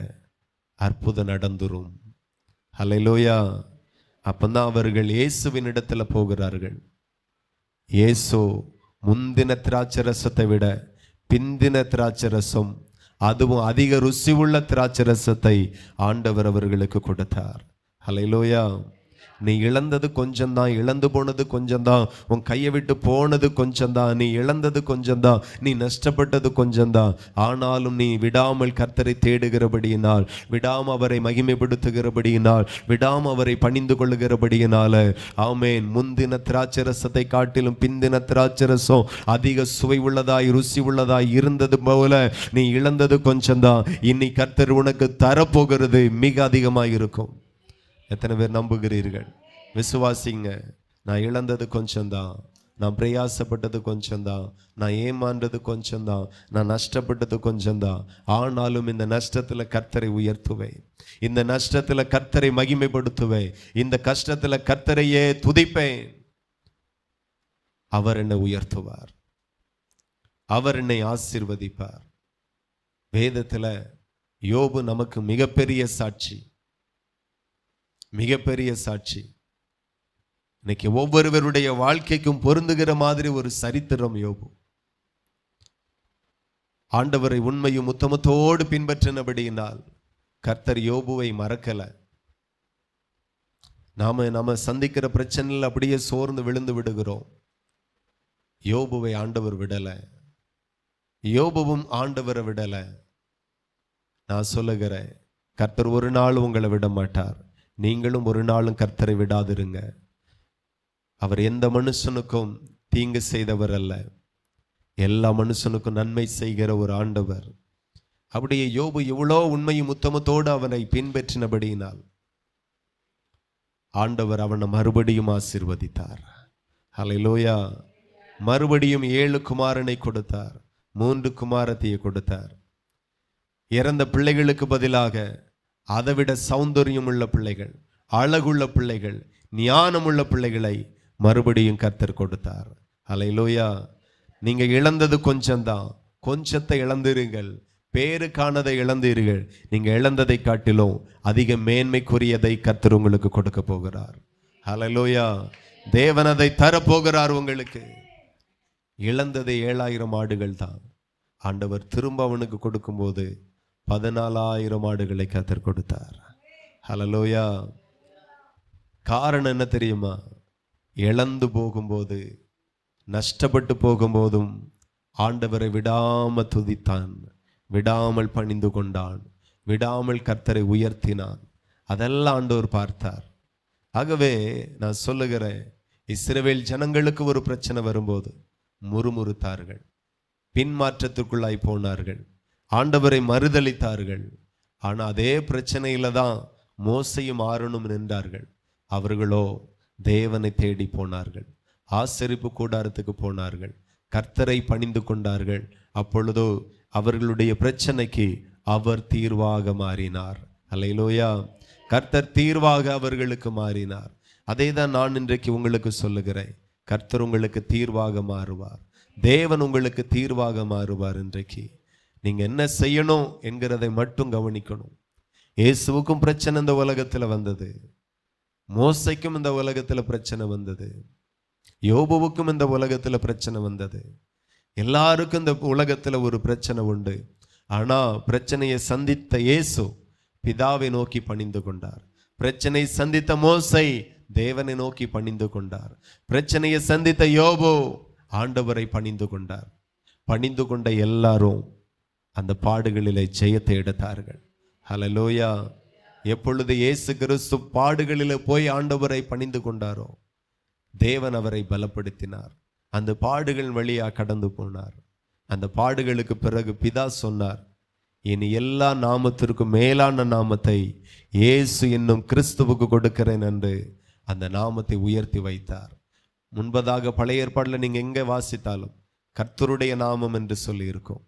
அற்புதம் நடந்துரும். ஹல்லேலூயா. அப்பந்தான் அவர்கள் இயேசுவின் இடத்துல போகிறார்கள். இயேசு முந்தின திராட்சரசத்தை விட பிந்தின திராட்சரசம், அதுவும் அதிக ருசி உள்ள திராட்சரசத்தை ஆண்டவர் அவர்களுக்கு கொடுத்தார். ஹல்லேலூயா. நீ இழந்தது கொஞ்சம்தான், இழந்து போனது கொஞ்சம்தான், உன் கையை விட்டு போனது கொஞ்சம்தான், நீ இழந்தது கொஞ்சம்தான், நீ நஷ்டப்பட்டது கொஞ்சம்தான். ஆனாலும் நீ விடாமல் கர்த்தரை தேடுகிறபடியினால், விடாம அவரை மகிமைப்படுத்துகிறபடியினால், விடாம அவரை பணிந்து கொள்ளுகிறபடியினால, ஆமென், முந்தின திராட்சரசத்தை காட்டிலும் பிந்தின திராட்சரசம் அதிக சுவை உள்ளதாய் ருசி உள்ளதாய் இருந்தது போல நீ இழந்தது கொஞ்சம்தான், இனி கர்த்தர் உனக்கு தரப்போகிறது மிக அதிகமாக இருக்கும். எத்தனை பேர் நம்புகிறீர்கள்? விசுவாசிங்க. நான் இழந்தது கொஞ்சம்தான், நான் பிரயாசப்பட்டது கொஞ்சம்தான், நான் ஏமாண்டது கொஞ்சம்தான், நான் நஷ்டப்பட்டது கொஞ்சம்தான். ஆனாலும் இந்த நஷ்டத்தில் கர்த்தரை உயர்த்துவேன், இந்த நஷ்டத்தில் கர்த்தரை மகிமைப்படுத்துவேன், இந்த கஷ்டத்தில் கர்த்தரையே துதிப்பேன். அவர் என்னை உயர்த்துவார், அவர் என்னை ஆசீர்வதிப்பார். வேதத்தில் யோபு நமக்கு மிகப்பெரிய சாட்சி, மிகப்பெரிய சாட்சி. இன்னைக்கு ஒவ்வொருவருடைய வாழ்க்கைக்கும் பொருந்துகிற மாதிரி ஒரு சரித்திரம் யோபு. ஆண்டவரை உண்மையும் உத்தமத்தோடு பின்பற்றினபடியினால் கர்த்தர் யோபுவை மறக்கல. நாம சந்திக்கிற பிரச்சனையில் அப்படியே சோர்ந்து விழுந்து விடுகிறோம். யோபுவை ஆண்டவர் விடல, யோபுவும் ஆண்டவரை விடல. நான் சொல்லுகிறேன், கர்த்தர் ஒரு நாள் உங்களை விட மாட்டார். நீங்களும் ஒரு நாளும் கர்த்தரை விடாதிருங்க. அவர் எந்த மனுஷனுக்கும் தீங்கு செய்தவர் அல்ல, எல்லா மனுஷனுக்கும் நன்மை செய்கிற ஒரு ஆண்டவர். அப்படியே யோபு எவ்வளோ உண்மையும் உத்தமத்தோடு அவனை பின்பற்றினபடியினால் ஆண்டவர் அவனை மறுபடியும் ஆசீர்வதித்தார். ஹல்லேலூயா. மறுபடியும் 7 குமாரனை கொடுத்தார், 3 குமாரத்தியை கொடுத்தார். இறந்த பிள்ளைகளுக்கு பதிலாக அதைவிட சௌந்தரியம் உள்ள பிள்ளைகள், அழகுள்ள பிள்ளைகள், ஞானமுள்ள பிள்ளைகளை மறுபடியும் கர்த்தர் கொடுத்தார். ஹல்லேலூயா. நீங்க இழந்தது கொஞ்சம்தான், கொஞ்சத்தை இழந்தீர்கள், பேருக்கானதை இழந்தீர்கள். நீங்க இழந்ததை காட்டிலும் அதிக மேன்மைக்குரியதை கர்த்தர் உங்களுக்கு கொடுக்க போகிறார். ஹல்லேலூயா. தேவன் அதை தரப்போகிறார் உங்களுக்கு. இழந்தது 7000 ஆடுகள் தான். ஆண்டவர் திரும்ப அவனுக்கு கொடுக்கும்போது 14,000 ஆடுகளை கர்த்தர் கொடுத்தார். ஹல்லேலூயா. காரணம் என்ன தெரியுமா? இழந்து போகும்போது, நஷ்டப்பட்டு போகும்போதும் ஆண்டவரை விடாம துதித்தான், விடாமல் பணிந்து கொண்டான், விடாமல் கர்த்தரை உயர்த்தினான். அதெல்லாம் ஆண்டவர் பார்த்தார். ஆகவே நான் சொல்லுகிறேன், இஸ்ரவேல் ஜனங்களுக்கு ஒரு பிரச்சனை வரும்போது முறுமுறுத்தார்கள், பின்மாற்றத்துக்குள்ளாய் போனார்கள், ஆண்டவரை மறுதலித்தார்கள். ஆனால் அதே பிரச்சனையில தான் மோசையும் ஆரோனும் நின்றார்கள். அவர்களோ தேவனை தேடி போனார்கள், ஆசரிப்பு கூடாரத்துக்கு போனார்கள், கர்த்தரை பணிந்து கொண்டார்கள். அப்பொழுதோ அவர்களுடைய பிரச்சனைக்கு அவர் தீர்வாக மாறினார். அல்லேலூயா. கர்த்தர் தீர்வாக அவர்களுக்கு மாறினார். அதை தான் நான் இன்றைக்கு உங்களுக்கு சொல்லுகிறேன். கர்த்தர் உங்களுக்கு தீர்வாக மாறுவார். தேவன் உங்களுக்கு தீர்வாக மாறுவார். இன்றைக்கு நீங்க என்ன செய்யணும் என்கிறதை மட்டும் கவனிக்கணும். இயேசுவுக்கும் பிரச்சனை இந்த உலகத்தில் வந்தது, மோசைக்கும் இந்த உலகத்தில் பிரச்சனை வந்தது, யோபுவுக்கும் இந்த உலகத்தில் பிரச்சனை வந்தது. எல்லாருக்கும் இந்த உலகத்தில் ஒரு பிரச்சனை உண்டு. ஆனா பிரச்சனையை சந்தித்த இயேசு பிதாவை நோக்கி பணிந்து கொண்டார். பிரச்சனை சந்தித்த மோசை தேவனை நோக்கி பணிந்து கொண்டார். பிரச்சனையை சந்தித்த யோபு ஆண்டவரை பணிந்து கொண்டார். பணிந்து கொண்ட எல்லாரும் அந்த பாடுகளிலே ஜெயத்தை எடுத்தார்கள். ஹல்லேலூயா. எப்பொழுது இயேசு கிறிஸ்து பாடுகளிலே போய் ஆண்டவரை பணிந்து கொண்டாரோ தேவன் அவரை பலப்படுத்தினார். அந்த பாடுகள் வழியா கடந்து போனார். அந்த பாடுகளுக்கு பிறகு பிதா சொன்னார், இனி எல்லா நாமத்திற்கும் மேலான நாமத்தை இயேசு என்னும் கிறிஸ்துவுக்கு கொடுக்கிறேன் என்று அந்த நாமத்தை உயர்த்தி வைத்தார். முன்பதாக பழைய ஏற்பாட்டில் நீங்க எங்க வாசித்தாலும் கர்த்தருடைய நாமம் என்று சொல்லி இருக்கும்.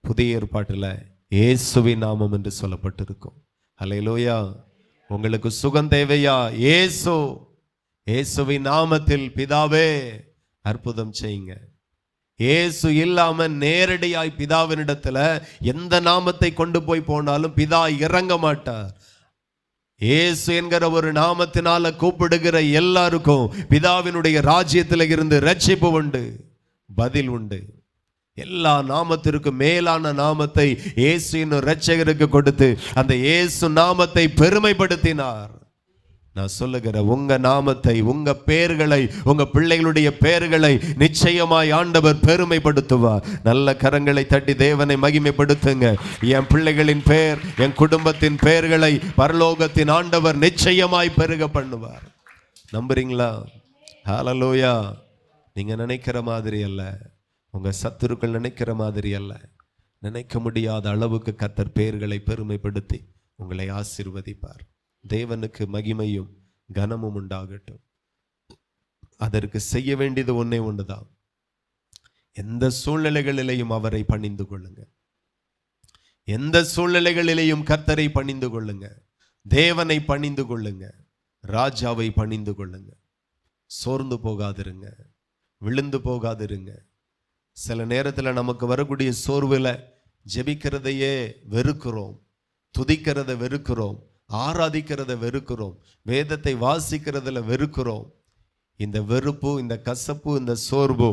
புதிய ஏற்பாட்டில் இயேசுவின் நாமம் என்று சொல்லப்பட்டிருக்கும். அல்லேலூயா. உங்களுக்கு சுகம் தேவையா? இயேசுவின் நாமத்தில் பிதாவே அற்புதம் செய்யுங்க. இயேசு இல்லாம நேரடியாய் பிதாவினிடத்துல எந்த நாமத்தை கொண்டு போய் போனாலும் பிதா இறங்க மாட்டார். இயேசு என்கிற ஒரு நாமத்தினால கூப்பிடுகிற எல்லாருக்கும் பிதாவினுடைய ராஜ்யத்தில் இருந்து ரட்சிப்பு உண்டு, பதில் உண்டு. எல்லா நாமத்திற்கும் மேலான நாமத்தை இயேசு என்னும் இரட்சகருக்கு கொடுத்து அந்த இயேசு நாமத்தை பெருமைப்படுத்தினார். நான் சொல்லுகிற உங்க நாமத்தை, உங்க பெயர்களை, உங்க பிள்ளைகளுடைய பெயர்களை நிச்சயமாய் ஆண்டவர் பெருமைப்படுத்துவார். நல்ல கரங்களை தட்டி தேவனை மகிமைப்படுத்துங்க. என் பிள்ளைகளின் பெயர், என் குடும்பத்தின் பெயர்களை பரலோகத்தின் ஆண்டவர் நிச்சயமாய் பெருக பண்ணுவார். நம்புறீங்களா? ஹல்லேலூயா. நீங்க நினைக்கிற மாதிரி அல்ல, உங்க சத்துருக்கள் நினைக்கிற மாதிரி அல்ல. நினைக்க முடியாத அளவுக்கு கர்த்தர் பெயர்களை பெருமைப்படுத்தி உங்களை ஆசீர்வதிப்பார். தேவனுக்கு மகிமையும் கனமும் உண்டாகட்டும். அதற்கு செய்ய வேண்டியது ஒன்னே ஒண்ணுதான். எந்த சூழ்நிலைகளிலேயும் அவரை பணிந்து கொள்ளுங்க. எந்த சூழ்நிலைகளிலேயும் கர்த்தரை பணிந்து கொள்ளுங்க. தேவனை பணிந்து கொள்ளுங்க. ராஜாவை பணிந்து கொள்ளுங்க. சோர்ந்து போகாதிருங்க, விழுந்து போகாதிருங்க. சில நேரத்தில் நமக்கு வரக்கூடிய சோர்வுல ஜெபிக்கிறதையே வெறுக்கிறோம், துதிக்கிறதை வெறுக்கிறோம், ஆராதிக்கிறத வெறுக்கிறோம், வேதத்தை வாசிக்கிறதுல வெறுக்கிறோம். இந்த வெறுப்பு, இந்த கசப்பு, இந்த சோர்வு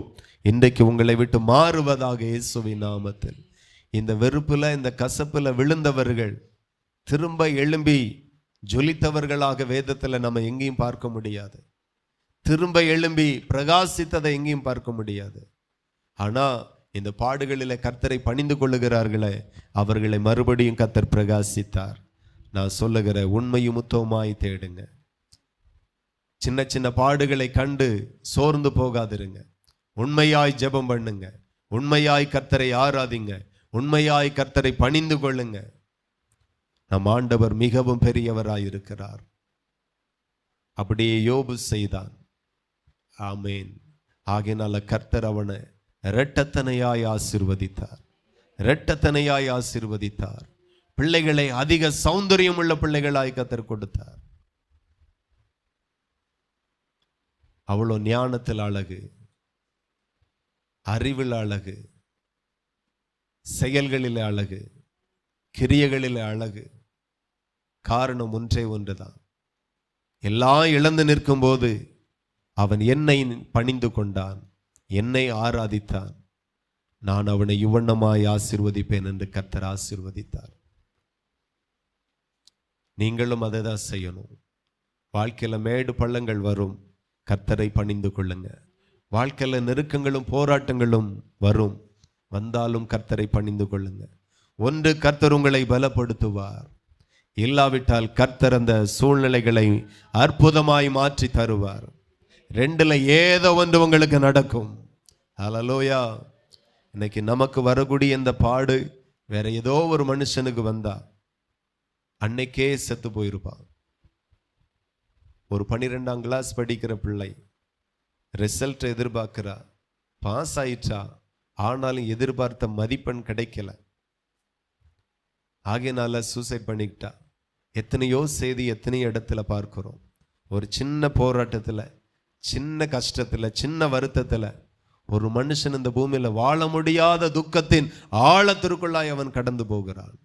இன்றைக்கு உங்களை விட்டு மாறுவதாக இயேசுவின் நாமத்தில். இந்த வெறுப்புல, இந்த கசப்புல விழுந்தவர்கள் திரும்ப எழும்பி ஜொலித்தவர்களாக வேதத்துல நம்ம எங்கேயும் பார்க்க முடியாது. திரும்ப எழும்பி பிரகாசித்ததை எங்கேயும் பார்க்க முடியாது. ஆனா இந்த பாடுகளில கர்த்தரை பணிந்து கொள்ளுகிறார்களே, அவர்களை மறுபடியும் கர்த்தர் பிரகாசித்தார். நான் சொல்லுகிற உண்மையும் உத்தமமாய் தேடுங்க. சின்ன சின்ன பாடுகளை கண்டு சோர்ந்து போகாதிருங்க. உண்மையாய் ஜெபம் பண்ணுங்க. உண்மையாய் கர்த்தரை ஆராதிங்க. உண்மையாய் கர்த்தரை பணிந்து கொள்ளுங்க. நம் ஆண்டவர் மிகவும் பெரியவராய் இருக்கிறார். அப்படியே யோபு செய்தான். ஆமேன். ஆகையினால கர்த்தர் அவனை இரட்டத்தனையாய் ஆசீர்வதித்தார். இரட்டத்தனையாய் ஆசீர்வதித்தார். பிள்ளைகளை அதிக சௌந்தரியம் உள்ள பிள்ளைகளாய் கர்த்தர் கொடுத்தார். அவ்வளோ ஞானத்தில் அழகு, அறிவில் அழகு, செயல்களில் அழகு, கிரியைகளில் அழகு. காரணம் ஒன்றே ஒன்றுதான். எல்லாம் இழந்து நிற்கும் போது அவன் என்னை பணிந்து கொண்டான், என்னை ஆராதித்தான். நான் அவனை யுவனமாய் ஆசீர்வதிப்பேன் என்று கர்த்தர் ஆசீர்வதித்தார். நீங்களும் அதை தான் செய்யணும். வாழ்க்கையில மேடு பள்ளங்கள் வரும், கர்த்தரை பணிந்து கொள்ளுங்க. வாழ்க்கையில நெருக்கங்களும் போராட்டங்களும் வரும், வந்தாலும் கர்த்தரை பணிந்து கொள்ளுங்க. ஒன்று, கர்த்தர் உங்களை பலப்படுத்துவார். இல்லாவிட்டால் கர்த்தர் அந்த சூழ்நிலைகளை அற்புதமாய் மாற்றி தருவார். ரெண்டுல ஏதோ ஒன்று உங்களுக்கு நடக்கும். ஹல்லேலூயா. இன்னைக்கு நமக்கு வரக்கூடிய இந்த பாடு வேற ஏதோ ஒரு மனுஷனுக்கு வந்தா அன்னைக்கே செத்து போயிருப்பான். ஒரு 12ஆம் கிளாஸ் படிக்கிற பிள்ளை ரிசல்ட் எதிர்பார்க்கிறா, பாஸ் ஆயிட்டா, ஆனாலும் எதிர்பார்த்த மதிப்பெண் கிடைக்கல. ஆகையினால சூசைட் பண்ணிக்கிட்டா. எத்தனையோ செய்தி எத்தனையோ இடத்துல பார்க்கிறோம். ஒரு சின்ன போராட்டத்தில், சின்ன கஷ்டத்தில், சின்ன வருத்தத்தில் ஒரு மனுஷன் இந்த பூமியில வாழ முடியாத துக்கத்தின் ஆழத்திற்குள்ளாய் அவன் கடந்து போகிறான்.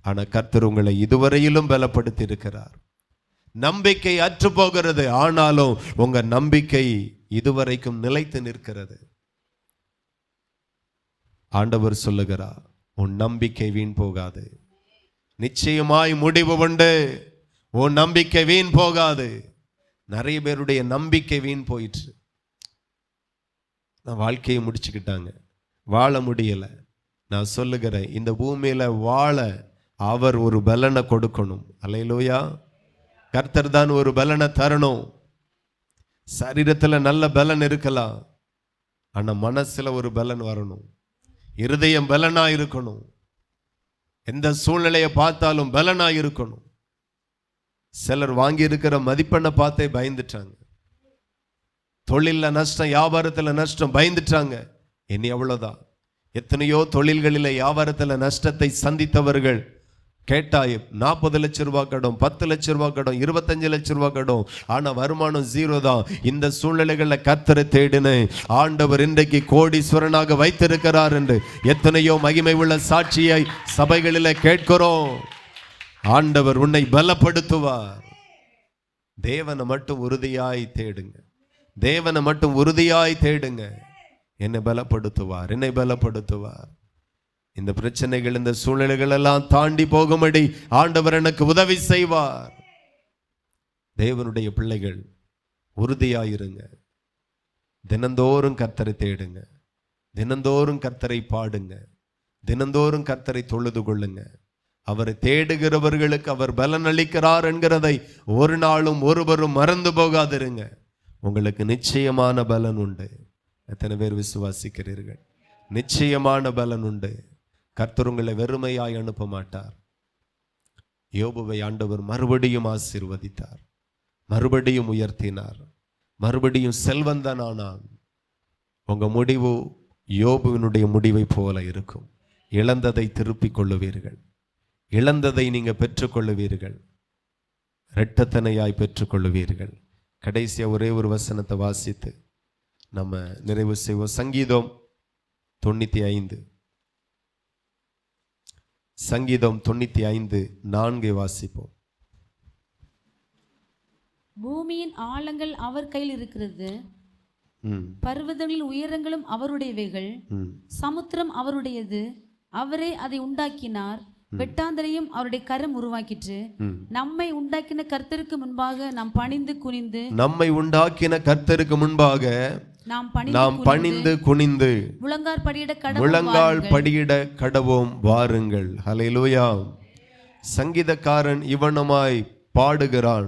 ஆனா கர்த்தர் உங்களை இதுவரையிலும் பலப்படுத்தி இருக்கிறார். நம்பிக்கை அற்று போகிறது, ஆனாலும் உங்க நம்பிக்கை இதுவரைக்கும் நிலைத்து நிற்கிறது. ஆண்டவர் சொல்லுகிறார், உன் நம்பிக்கை வீண் போகாது, நிச்சயமாய் முடிவு உண்டு, உன் நம்பிக்கை வீண் போகாது. நிறைய பேருடைய நம்பிக்கை வீண் போயிற்று. நான் வாழ்க்கையை முடிச்சுக்கிட்டாங்க, வாழ முடியல. நான் சொல்லுகிறேன், இந்த பூமியில வாழ அவர் ஒரு பலனை கொடுக்கணும். அல்லேலூயா. கர்த்தர் தான் ஒரு பலனை தரணும். சரீரத்துல நல்ல பலன் இருக்கலாம், ஆனா மனசுல ஒரு பலன் வரணும். இருதயம் பலனா இருக்கணும். எந்த சூழ்நிலையை பார்த்தாலும் பலனா இருக்கணும். சிலர் வாங்கி இருக்கிற மதிப்பெண்ணை பார்த்தே பயந்துட்டாங்க. தொழில நஷ்டம், வியாபாரத்துல நஷ்டம், பயந்துட்டாங்க. இனி அவ்வளவுதான். எத்தனையோ தொழில்களில வியாபாரத்துல நஷ்டத்தை சந்தித்தவர்கள் கேட்டாய், 40 லட்சம் ரூபாய் கடன், 10 லட்சம் ரூபாய் கடன், 25 லட்சம் ரூபாய் கடன், ஆனா வருமானம் 0 தான். இந்த சூழ்நிலைகளில் கர்த்தரை தேடினேன், ஆண்டவர் இன்றைக்கு கோடீஸ்வரனாக வைத்திருக்கிறார் என்று எத்தனையோ மகிமை உள்ள சாட்சியை சபைகளில் கேட்கிறோம். ஆண்டவர் உன்னை பலப்படுத்துவார். தேவனை மட்டும் உறுதியாய் தேடுங்க, தேவனை மட்டும் உறுதியாய் தேடுங்க. என்னை பலப்படுத்துவார், என்னை பலப்படுத்துவார். இந்த பிரச்சனைகள், இந்த சூழ்நிலைகள் எல்லாம் தாண்டி போகும்படி ஆண்டவர் எனக்கு உதவி செய்வார். தேவனுடைய பிள்ளைகள் உறுதியாயிருங்க. தினந்தோறும் கர்த்தரை தேடுங்க, தினந்தோறும் கர்த்தரை பாடுங்க, தினந்தோறும் கர்த்தரை தொழுது கொள்ளுங்க. அவரை தேடுகிறவர்களுக்கு அவர் பலன் அளிக்கிறார் என்கிறதை ஒரு நாளும் ஒருவரும் மறந்து போகாதிருங்க. உங்களுக்கு நிச்சயமான பலன் உண்டு. எத்தனை பேர் விசுவாசிக்கிறீர்கள்? நிச்சயமான பலன் உண்டு. கர்த்தர் உங்களை வெறுமையாய் அனுப்ப மாட்டார். யோபுவை ஆண்டவர் மறுபடியும் ஆசீர்வதித்தார், மறுபடியும் உயர்த்தினார், மறுபடியும் செல்வந்தனானான். உங்க முடிவு யோபுவினுடைய முடிவை போல இருக்கும். இழந்ததை திருப்பிக் கொள்ளுவீர்கள், இழந்ததை நீங்க பெற்றுக்கொள்ளுவீர்கள், இரட்டத்தனையாய் பெற்றுக்கொள்ளுவீர்கள். கடைசியா ஒரே ஒரு வசனத்தை வாசித்து நம்ம நிறைவு செய்வோம். சங்கீதம் 95, சங்கீதம் 95:4 வாசிப்போம். பூமியின் ஆழங்கள் அவர் கையில் இருக்கிறது, பர்வதங்களின் உயரங்களும் அவருடையவைகள், சமுத்திரம் அவருடையது, அவரே அதை உண்டாக்கினார், வெட்டாந்தரையும் அவருடைய கரம் உருவாக்கிற்று. நம்மை உண்டாக்கின கர்த்தருக்கு முன்பாக நாம் பணிந்து குனிந்து, நம்மை உண்டாக்கின கர்த்தருக்கு முன்பாக நாம் பணிந்து குனிந்து முழங்கால் படியிட கடவோம் வாருங்கள். ஹல்லேலூயா. சங்கீதக்காரன் இவனமாய் பாடுகிறான்,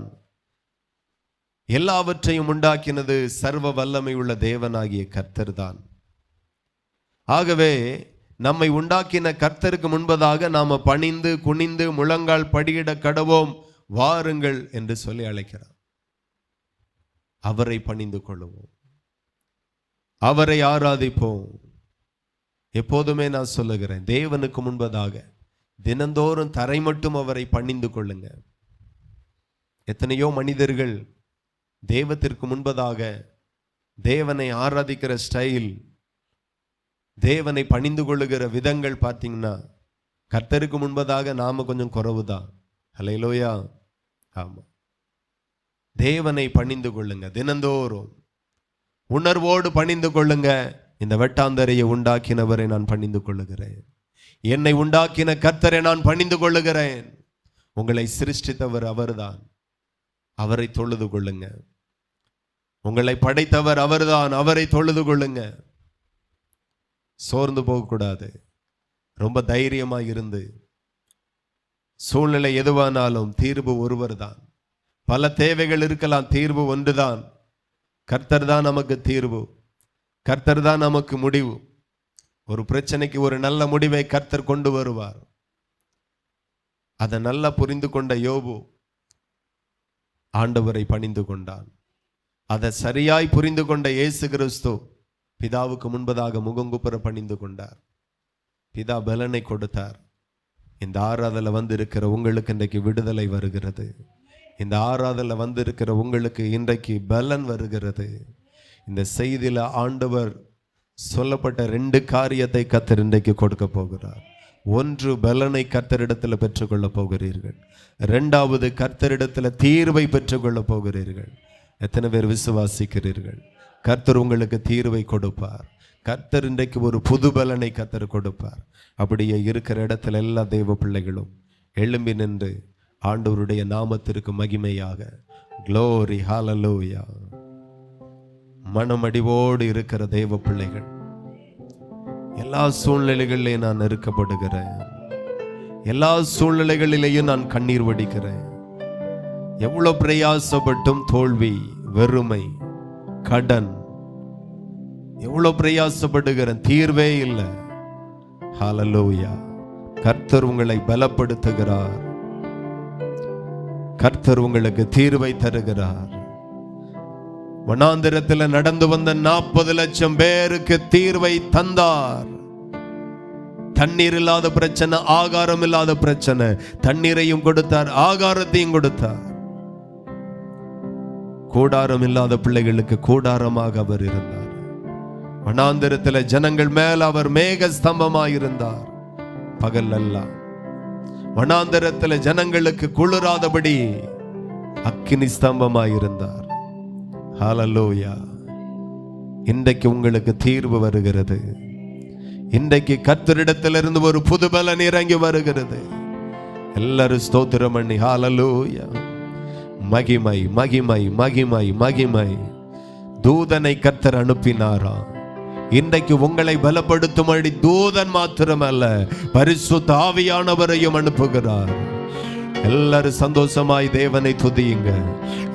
எல்லாவற்றையும் உண்டாக்கினது சர்வ வல்லமை உள்ள தேவனாகிய கர்த்தர் தான். ஆகவே நம்மை உண்டாக்கின கர்த்தருக்கு முன்பதாக நாம பணிந்து குனிந்து முழங்கால் படியிட கடவோம் வாருங்கள் என்று சொல்லி அழைக்கிறார். அவரை பணிந்து கொள்ளுவோம், அவரை ஆராதிப்போம். எப்போதுமே நான் சொல்லுகிறேன், தேவனுக்கு முன்பதாக தினந்தோறும் தரை மட்டும் அவரை பணிந்து கொள்ளுங்க. எத்தனையோ மனிதர்கள் தேவத்திற்கு முன்பதாக தேவனை ஆராதிக்கிற ஸ்டைல், தேவனை பணிந்து கொள்ளுகிற விதங்கள் பார்த்தீங்கன்னா கர்த்தருக்கு முன்பதாக நாம கொஞ்சம் குறைவுதான். ஹல்லேலூயா. ஆமா, தேவனை பணிந்து கொள்ளுங்க. தினந்தோறும் உணர்வோடு பணிந்து கொள்ளுங்க. இந்த வெட்டாந்தரையை உண்டாக்கினவரை நான் பணிந்து கொள்ளுகிறேன், என்னை உண்டாக்கின கர்த்தரை நான் பணிந்து கொள்ளுகிறேன். உங்களை சிருஷ்டித்தவர் அவர்தான், அவரை தொழுது கொள்ளுங்க. உங்களை படைத்தவர் அவர்தான், அவரை தொழுது கொள்ளுங்க. சோர்ந்து போகக்கூடாது. ரொம்ப தைரியமா இருந்து, சூழ்நிலை எதுவானாலும் தீர்வு ஒருவர் தான். பல தேவைகள் இருக்கலாம், தீர்வு ஒன்றுதான். கர்த்தர் தான் நமக்கு தீர்வு, கர்த்தர் தான் நமக்கு முடிவு. ஒரு பிரச்சனைக்கு ஒரு நல்ல முடிவை கர்த்தர் கொண்டு வருவார். அதை நல்லா புரிந்து கொண்ட யோபு ஆண்டவரை பணிந்து கொண்டான். அதை சரியாய் புரிந்து கொண்ட இயேசு கிறிஸ்து பிதாவுக்கு முன்பதாக முகங்குப்புற பணிந்து கொண்டார். பிதா பலனை கொடுத்தார். இந்த ஆராதனை வந்து இருக்கிற உங்களுக்கு இன்றைக்கு விடுதலை வருகிறது. இந்த ஆராதனை வந்து இருக்கிற உங்களுக்கு இன்றைக்கு பலன் வருகிறது. இந்த செய்தியில் ஆண்டவர் சொல்லப்பட்ட 2 காரியத்தை கர்த்தர் இன்றைக்கு கொடுக்க போகிறார். 1, பலனை கர்த்தரிடத்தில் பெற்றுக்கொள்ள போகிறீர்கள். 2வது, கர்த்தரிடத்தில் தீர்வை பெற்றுக்கொள்ள போகிறீர்கள். எத்தனை பேர் விசுவாசிக்கிறீர்கள்? கர்த்தர் உங்களுக்கு தீர்வை கொடுப்பார். கர்த்தர் இன்றைக்கு ஒரு புது பலனை கர்த்தர் கொடுப்பார். அப்படியே இருக்கிற இடத்துல எல்லா தேவ பிள்ளைகளும் எழும்பி நின்று ஆண்டவருடைய நாமத்திற்கு மகிமையாக க்ளோரி ஹalleluya. மனமடிவோடு இருக்கிற தேவ பிள்ளைகள், எல்லா சூழ்நிலைகளிலேயும் நான் நெருக்கப்படுகிறேன், எல்லா சூழ்நிலைகளிலேயும் நான் கண்ணீர் வடிக்கிறேன், எவ்வளவு பிரயாசப்பட்டும் தோல்வி, வெறுமை, கடன், எவ்வளவு பிரயாசப்படுகிறேன், தீர்வே இல்லை. ஹalleluya. கர்த்தர் உங்களை பலப்படுத்துகிறார். கர்த்தர் உங்களுக்கு தீர்வை தருகிறார். வனாந்திரத்தில் நடந்து வந்த 40 லட்சம் பேருக்கு தீர்வை தந்தார். தண்ணீர் இல்லாத பிரச்சனை, ஆகாரம் இல்லாத பிரச்சனை, தண்ணீரையும் கொடுத்தார், ஆகாரத்தையும் கொடுத்தார். கூடாரம் இல்லாத பிள்ளைகளுக்கு கூடாரமாக அவர் இருந்தார். வனாந்திரத்தில் ஜனங்கள் மேல் அவர் மேக ஸ்தம்பமாயிருந்தார் பகல் எல்லாம். வனாந்திரத்தில் ஜனங்களுக்கு குளிராதபடி அக்கினி ஸ்தம்பமாயிருந்தார். ஹalleluya. இன்றைக்கு உங்களுக்கு தீர்வு வருகிறது. இன்றைக்கு கர்த்தரிடத்திலிருந்து ஒரு புது பலன் இறங்கி வருகிறது. எல்லாரும் ஸ்தோத்திரம் பண்ணி ஹalleluya. மகிமை மகிமை மகிமை மகிமை. தூதனை கர்த்தர் அனுப்பினாராம். இன்றைக்கு உங்களை பலப்படுத்தும்படி தூதன் மாத்திரமல்ல, பரிசுத்த ஆவியானவரையும் அனுப்புகிறார். எல்லாரும் சந்தோஷமாய் தேவனை துதியுங்க.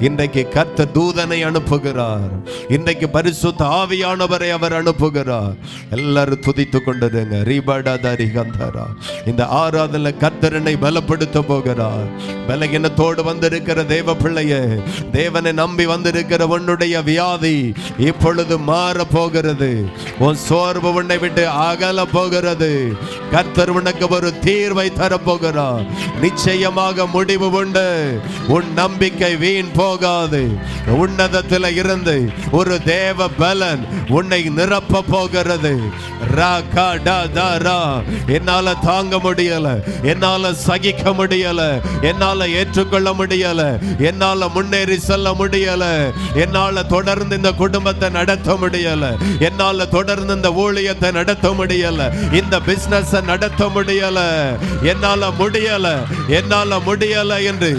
இன்றைக்கு கர்த்தர் தூதனை அனுப்புகிறார். இன்றைக்கு பரிசுத்த ஆவியானவரை அவர் அனுப்புகிறார். எல்லாரும் துதித்து கொண்டிருங்க. ரீபாடாதாரி கந்தரா. இந்த ஆராதனை கர்த்தரனை பலப்படுத்த போகிறார். பலகீனத்தோடு வந்திருக்கிற தேவ பிள்ளையே, தேவனை நம்பி வந்திருக்கிற உன்னுடைய வியாதி இப்பொழுது மாற போகிறது. உன் சோர்வு உன்னை விட்டு அகல போகிறது. கர்த்தர் உனக்கு ஒரு தீர்வை தரப்போகிறார். நிச்சயமாக முடிவு உண்டு. உன் நம்பிக்கை வீண் போகாது. உன்னதத்தில் இருந்து ஒரு தேவ பலன் உன்னை நிரப்ப போகிறது. என்னால தாங்க முடியல, என்னால சகிக்க முடியல, என்னால ஏற்றுக்கொள்ள முடியல, என்னால முன்னேறி செல்ல முடியல, என்னால தொடர்ந்து இந்த குடும்பத்தை நடத்த முடியல, என்னால தொடர்ந்து இந்த ஊழியத்தை நடத்த முடியல, இந்த பிசினஸ் நடத்த முடியல, என்னால முடியல, என்னால முடியல என்று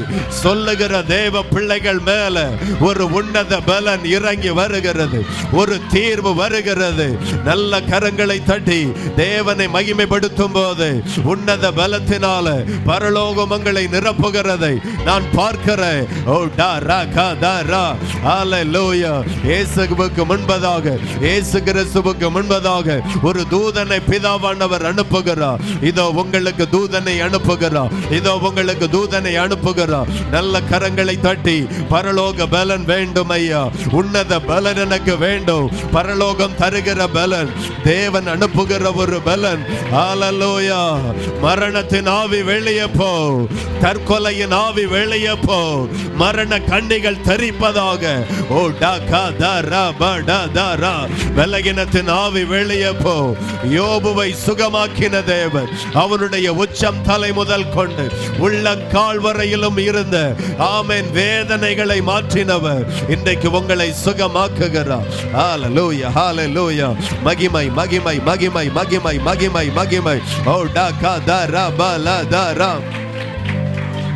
சொல்லுகிற தேவ பிள்ளைகள் மேல ஒரு உன்னத பலன் இறங்கி வருகிறது. ஒரு தீர்வு வருகிறது. நல்ல கரங்களை தட்டி தேவனை மகிமைப்படுத்தும் போது உன்னத பலத்தினால பரலோகம் உங்களை நிரப்புகிறதை நான் பார்க்கிறேன். ஓ டா ரா கா தா ரா. ஹalleluya. இயேசுவுக்கு முன்பதாக, இயேசு கிறிஸ்துவுக்கு முன்பதாக ஒரு தூதனை பிதாவானவர் அனுப்புகிறார். இதோ உங்களுக்கு தூதனை அனுப்புகிறார். இதோ உங்களுக்கு தூதனை அனுப்புகிறார். நல்ல கரங்களை தட்டி பரலோக பலன் வேண்டும் ஐயா, உன்னத பலன் எனக்கு வேண்டும். பரலோகம் தருகிற பலன், தேவன் அனுப்புகிற ஒரு பலன். ஹalleluya. மரணத்தின் ஆவி வெளியே போ, தற்கொலையின் ஆவி வெளியே போ, மரண கண்ணிகள் தெரிப்பதாக. ஓ டா தா ரா பா டா தா ரா. பலகீனத்தின் ஆவி வெளியே போ. யோபுவை சுகமாக்கின தேவன், அவனுடைய உச்சம் தலை முதல் கொண்டு உள்ளங்கால் வரையிலும் இருந்த ஆமென் வேதனைகளை மாற்றினவர் இன்றைக்கு உங்களை சுகமாக்குகிறார். ஹalleluya ஹalleluya. மகிமை மகிமை மகிமை மகிமை மகிமை மகிமை. ஓ டா கா தா ரா பா லா தா ரா.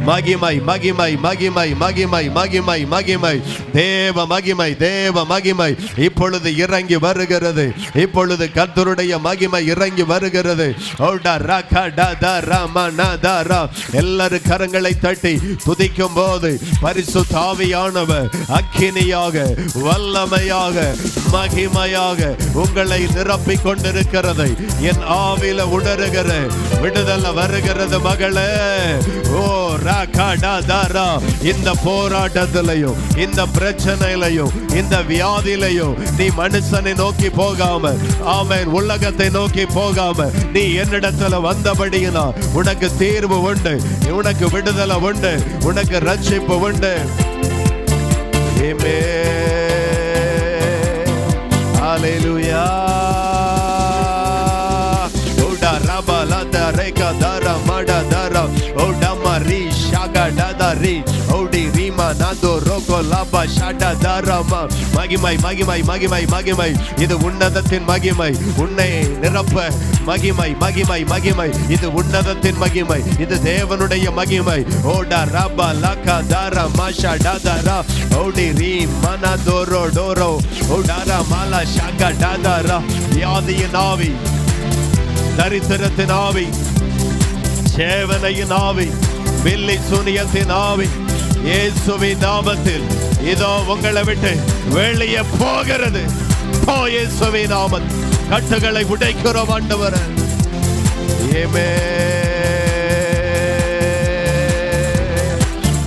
மகிமை மகிமை மகிமை மகிமை மகிமை மகிமை. தேவ மகிமை, தேவ மகிமை இப்பொழுது இறங்கி வருகிறது. இப்பொழுது கர்த்தருடைய மகிமை இறங்கி வருகிறது. எல்லாரும் கரங்களை தட்டி துதிக்கும் போது பரிசுத்த ஆவியானவர் அக்கினியாக, வல்லமையாக, மகிமையாக உங்களை நிரப்பிக் கொண்டிருக்கிறது. என் ஆவில உணர்கிற விடுதலை வருகிறது மகளே. ஓ ராகாடாதாரா, இந்த போராட்டத்திலையும் இந்த பிரச்சனையிலையும் இந்த வியாதியிலையும் நீ மனுஷனை நோக்கி போகாம, ஆமென், உலகத்தை நோக்கி போகாம நீ என்னிடத்துல வந்தபடியினா உனக்கு தீர்வு உண்டு, உனக்கு விடுதலை உண்டு, உனக்கு ரட்சிப்பு உண்டு. Hallelujah. Oda rabala dareka dara mada dara. Oda mari shaga dadari. Odi rima nado roko laba shada darama. மகிமை மகிமை மகிமை மகிமை, இது உன்னதத்தின் மகிமை. உன்னை நிரப்ப மகிமை மகிமை மகிமை, இது உன்னதத்தின் மகிமை, இது தேவனுடைய மகிமை. ஓடா ரபா லகா தாரா மாஷா டாதாரா. ஓடி ரீ மனா தோரோ டோரோ. ஓடாரா மாலா ஷாகா டாதாரா. வியாதியின் ஆவி, தரித்திரத்தின் ஆவி, சேவனையின் ஆவி, வில்லி சூனியத்தின் ஆவி, இயேசுவின் நாமத்தில் இதோ உங்களை விட்டு வெளியே போகிறது. போ இயேசுவின் நாமத்தில். கட்டுகளை உடைக்கிறோம் ஆண்டவரே.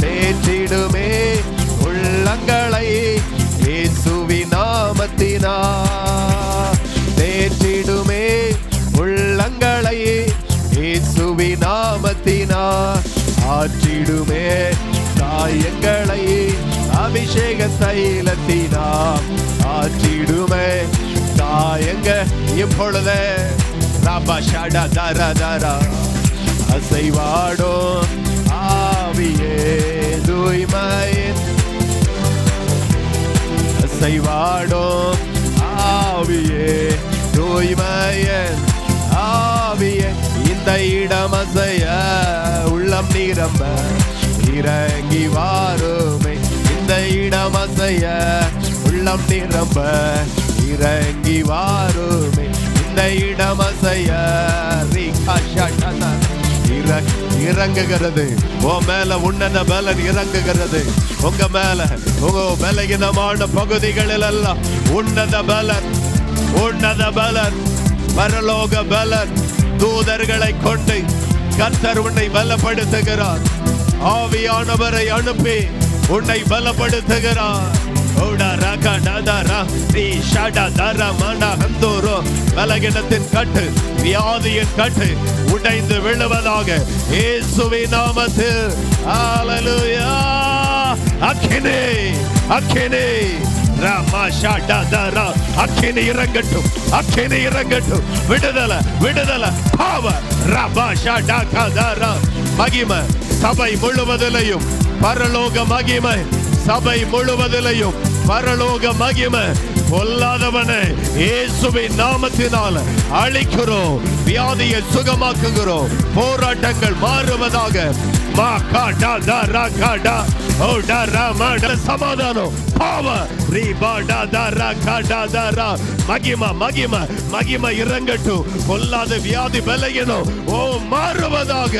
தேற்றிடுமே உள்ளங்களை இயேசுவின் நாமத்தினா. தேற்றிடுமே உள்ளங்களை இயேசுவின் நாமத்தினா. ஆற்றிடுமே காயங்களை அபிஷேக தைலத்தினா. ஆற்றிடுமே காயங்க இப்பொழுது ரபா ஷடா தரா தரா. அசைவாடும் ஆவியே தூய்மையின், அசைவாடும் ஆவியே தூய்மையின் ஆவியே. இந்த இடம் அசைய உள்ளம் நிரம்ப இறங்கி வாருமே. இந்த இடம் அசைய உள்ளம் நிரம்ப இறங்கி வாருமே. இந்த இடம் அசைய இறங்குகிறது. உன் மேல உன்னத பலன் இறங்குகிறது. உங்க மேல உங்க பலகீனமான பகுதிகளில் எல்லாம் உன்னத பலன், உன்னத பலன், பரலோக பலன் தூதர்களை கொண்டு கர்த்தர் உன்னை பலப்படுத்துகிறார். ஆவியானவரை அனுப்பி உன்னை பலப்படுத்துகிறார். பலகீனத்தின் கட்டு, வியாதியின் கட்டு உடைந்து விழுவதாக இயேசுவின் நாமத்தில். ஹல்லேலூயா. அக்கினி அக்கினி ராமாஷாடாதாரா. அக்கினி இறங்கட்டும், அக்கினி இறங்கட்டும். விடுதலை விடுதலை பவர் ராமாஷாடாகாதாரா. மகிமை சபை முழுவதிலையும் பரலோக மகிமை, சபை முழுவதிலையும் பரலோக மகிமை. பொல்லாதவனை இயேசுவின் நாமத்தினால் அழிக்கிறோம். வியாதியை சுகமாக்குகிறோம். போராட்டங்கள் மாறுவதாக. சமாதானம் மகிமா மகிமா மகிமா இறங்கட்டும். பொல்லாத வியாதி பலகீனம் ஓ மாறுவதாக.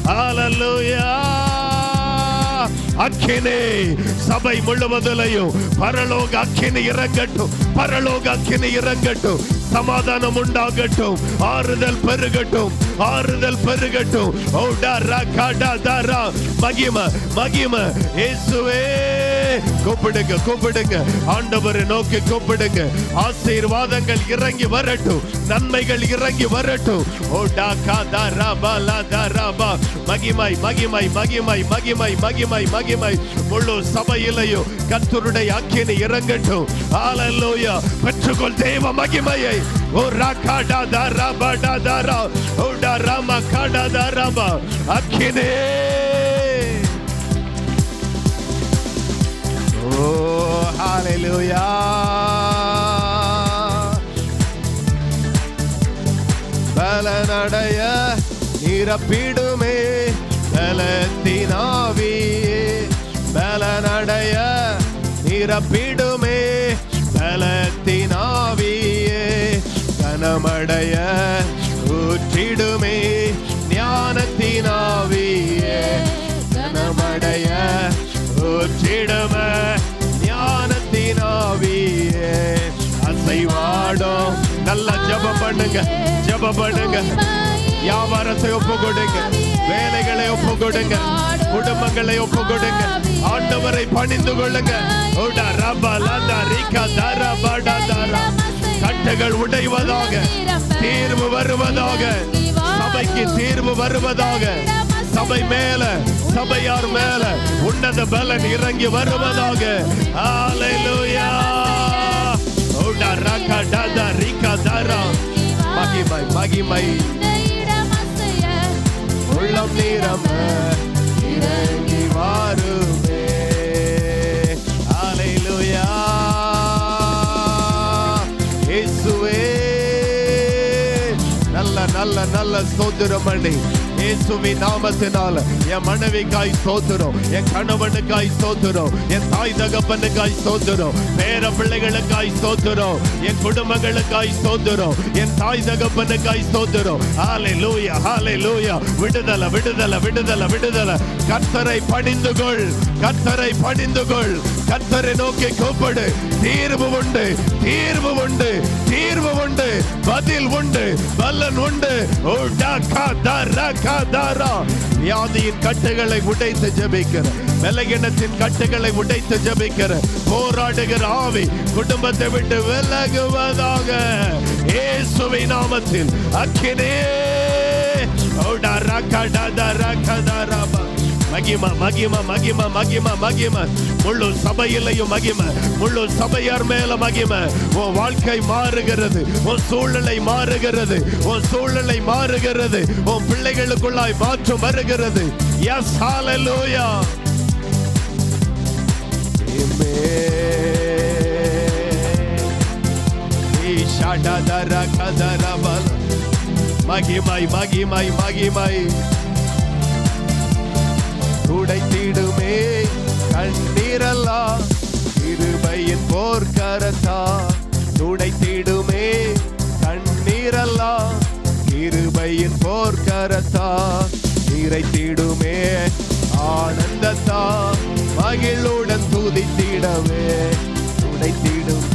ஹல்லேலூயா. அக்கினி சபை முழுவதிலையும் பரலோக அக்கினி இறங்கட்டும், பரலோக அக்கினி இறங்கட்டும். சமாதானம் உண்டாகட்டும், ஆறுதல் பெருகட்டும், ஆறுதல் பெருகட்டும். மகிமை மகிமை இயேசுவே. கூப்பிடுங்க கூப்பிடுங்க, ஆண்டவரை நோக்கி கூப்பிடுங்க. ஆசீர்வாதங்கள் இறங்கி வரட்டும், நன்மைகள் இறங்கி வரட்டும். மகிமை மகிமை மகிமை மகிமை மகிமை மகிமை முழு சபையிலையும் கர்த்தருடைய அக்கினி இறங்கட்டும். ஹல்லேலூயா. பெற்றுக்கொள் தேவ மகிமையை. ஓ ராகாடா தாரா பாடா தாரா. ஓ ராமா காடா தாராபா. அக்கினி. ஓ ஹல்லேலூயா. பலனடைய நிரப்பிடுமே பலத்தினாவியே. பலனடைய நிரப்பிடுமே பலத்தினாவியே. கனமடைய ஊற்றிடுமே ஞானத்தினாவியே. கனமடைய ஊற்றிடுமே ஞான ஜெபம் பண்ணுங்க, ஜெபம் பண்ணுங்க. வியாபாரத்தை ஒப்பு கொடுங்க, வேலைகளை ஒப்பு கொடுங்க, குடும்பங்களை ஒப்பு கொடுங்க. ஆண்டவரை பணிந்து கொள்ளுங்க. கட்டுகள் உடைவதாக, தீர்வு வருவதாக, சபைக்கு தீர்வு வருவதாக, சபை மேல, சபையார் மேல உன்னத பலன் இறங்கி வருவதாக. ஹalleluya. ஓடா ரகா டதா ரிகா தரா. மகிமை மகிமை உள்ளம் நீரம் இறங்கி வாருமே. ஹalleluya. இயேசுவே நல்ல நல்ல நல்ல ஸ்தோத்திரம் பண்ணி இயேசுவின் நாமத்தினால என் மனைவிக்காய் ஸ்தோத்திரம், என் கணவனுக்காய் ஸ்தோத்திரம், என் தாய் தகப்பனுக்காய் ஸ்தோத்திரம், பேர பிள்ளைகளுக்காய் ஸ்தோத்திரம், என் குடும்பங்களுக்காய் ஸ்தோத்திரம், என் தாய் தகப்பனுக்காய் ஸ்தோத்திரம். ஹalleluya ஹalleluya. விடுதலை விடுதலை விடுதலை விடுதலை. கர்த்தரை பணிந்து கொள், கர்த்தரை பணிந்து கொள், கர்த்தரை நோக்கி கூப்பிடு. தீர்வு உண்டு, தீர்வு உண்டு, தீர்வு உண்டு, பதில் உண்டு, பலன் உண்டு. வியாதியின் கட்டுகளை உடைத்து ஜெபிக்கிற, பலகீனத்தின் கட்டுகளை உடைத்து ஜெபிக்கிற, போராடுகிற ஆவி குடும்பத்தை விட்டு விலகுவதாக இயேசுவின் நாமத்தில். அக்கினே மகிமா மகிமா மகிமா மகிமா மகிமா. முழு சபையிலையும் மகிமை, முழு சபையார் மேல மகிமை. உன் வாழ்க்கை மாறுகிறது, உன் சூழ்நிலை மாறுகிறது, உன் சூழ்நிலை மாறுகிறது, உன் பிள்ளைகளுக்குள்ளாய் மாற்றம் வருகிறது. எஸ் ஹalleluya. மகிமை மகிமை மகிமை. துடைத்திடுமே கண்ணீரெல்லாம் கிருபையின் போர்க்கரத்தா. துடைத்திடுமே கண்ணீரெல்லாம் கிருபையின் போர்க்கரத்தா. நிறைத்திடுமே ஆனந்தத்தா, மகிழுடன் துதித்திடவே. துடைத்திடும்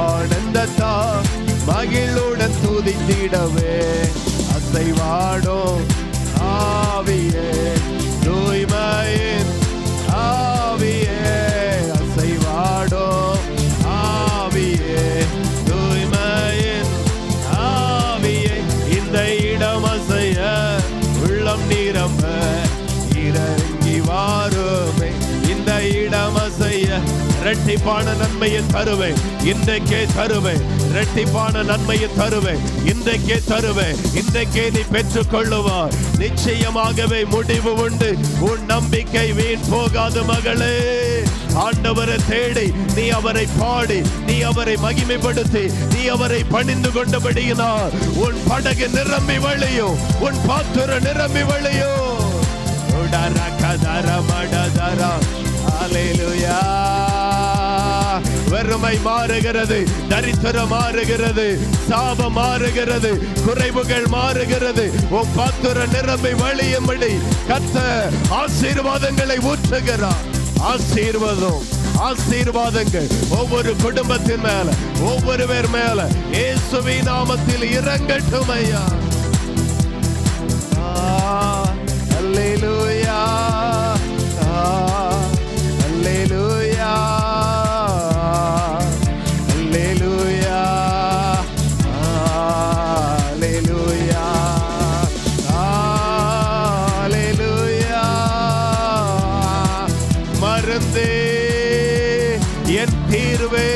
ஆனந்தத்தா, மகிழுடன் துதித்திடவே. அசைவாடும் ஆவியே, தூய்மையின் ஆவியே, அசைவாடும் ஆவியே, தூய்மையின் ஆவியே. இந்த இடம் அசைய, உள்ளம் நிரம்ப இறங்கி வாருமே. இந்த இடம் அசைய, இரட்டிப்பான நன்மையை தருவேன், இன்றைக்கே தருவேன். இரட்டிப்பான நன்மையை தருவேன், இன்றைக்கே தருவேன். இன்றைக்கே நீ பெற்றுக் கொள்ளுவார். நிச்சயமாகவே முடிவு உண்டு. உன் நம்பிக்கை வீண் போகாது மகளே. ஆண்டவரை தேடி நீ அவரை பாடி, நீ அவரை மகிமைப்படுத்தி, நீ அவரை பணிந்து கொண்டபடியினால் உன் படகு நிரம்பி வழியும், உன் பாத்திரம் நிரம்பி வழியும். ஹalleluya. வறுமை மாறுகிறது, தரித்திரம் மாறுகிறது, சாபம் மாறுகிறது, குறைவுகள் மாறுகிறது. உன் பாத்திரம் நிரம்பி வழியும்படி கர்த்தர் ஆசீர்வாதங்களை ஊற்றுகிறார். ஆசீர்வாதம், ஆசீர்வாதங்கள் ஒவ்வொரு குடும்பத்தின் மேல, ஒவ்வொரு பேர் மேல இயேசுவின் நாமத்தில் இறங்கட்டும் ஐயா. அல்லேலூயா, அல்லேலூயா, அல்லேலூயா, அல்லேலூயா, அல்லேலூயா. மருந்தே, என் தீர்வே,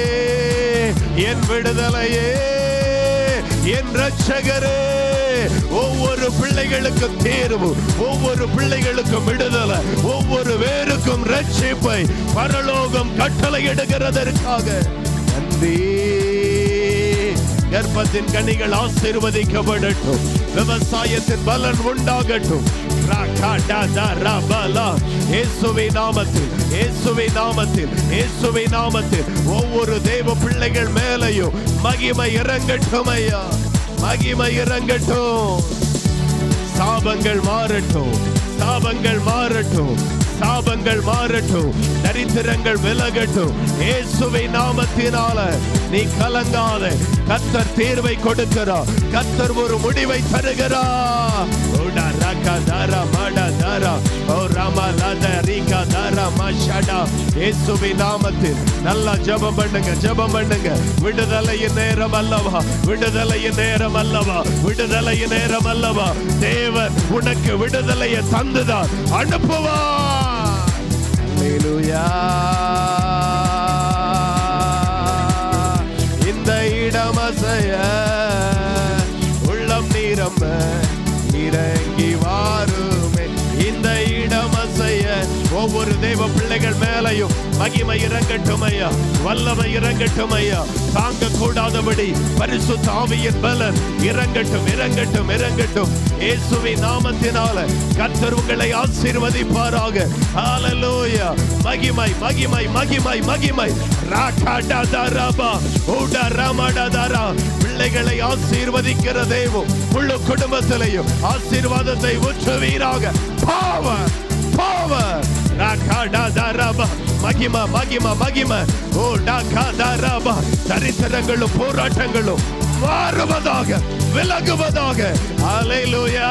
என் விடுதலையே, என் இரட்சகரே. ஒவ்வொரு பிள்ளைகளுக்கும் தீர்வு, ஒவ்வொரு பிள்ளைகளுக்கும் விடுதலை, ஒவ்வொரு பேருக்கும் ரட்சிப்பை பரலோகம் கட்டளையிடுகிறதற்காக நன்றி. கர்ப்பத்தின் கனிகள் ஆசீர்வதிக்கப்படட்டும், விவசாயத்தின் பலன் உண்டாகட்டும். இயேசுவின் நாமத்தில், இயேசுவின் நாமத்தில், இயேசுவின் நாமத்தில் ஒவ்வொரு தேவ பிள்ளைகள் மேலையும் மகிமை இறங்கட்டும் ஐயா, மகிமை இறங்கட்டும். சாபங்கள் மாறட்டும், சாபங்கள் மாறட்டும், சாபங்கள் மாறட்டும். தரித்திரங்கள் விலகட்டும் இயேசுவின் நாமத்தினால. நீ கலங்காத, கர்த்தர் தீர்வை கொடுக்கிறார், கர்த்தர் ஒரு முடிவை தருகிறார். இயேசுவின் நாமத்தில் நல்லா ஜெபம் பண்ணுங்க, ஜெபம் பண்ணுங்க. விடுதலையின் நேரம் அல்லவா, விடுதலையின் நேரம் அல்லவா, விடுதலையின் நேரம் அல்லவா. தேவன் உனக்கு விடுதலையை தந்துதான் அனுப்புவார். அல்லேலூயா. இந்த இடமசைய உள்ளம் நிரம்ப இறங்கி வாருமே. இந்த இடமசைய ஒவ்வொரு தெய்வ பிள்ளைகள் மேலையும் மகிமை இறங்கட்டும் ஐயா, வல்லமை இறங்கட்டும் ஐயா. தாங்க கூடாதபடி பரிசுத்த ஆவியின் பலன் இறங்கட்டும், இறங்கட்டும், இறங்கட்டும். இயேசுவின் நாமத்தினால கர்த்தர் உங்களை ஆசீர்வதிப்பாராக. ஹல்லேலூயா. மகிமை, மகிமை, மகிமை, மகிமை. ராகாடதரபா உடரமடதரா. பிள்ளைகளை ஆசீர்வதிக்கிற தெய்வம் முழு குடும்பத்திலையும் ஆசீர்வாதத்தை ஊற்றுவீராக. Power, power. ராகாடதரபா. மகிமை, மகிமை, மகிமை. ஓ டாகாடரபா. தரித்திரங்களும் போராட்டங்களும் மாறுவதாக, விலகுவதாக. ஹல்லேலூயா.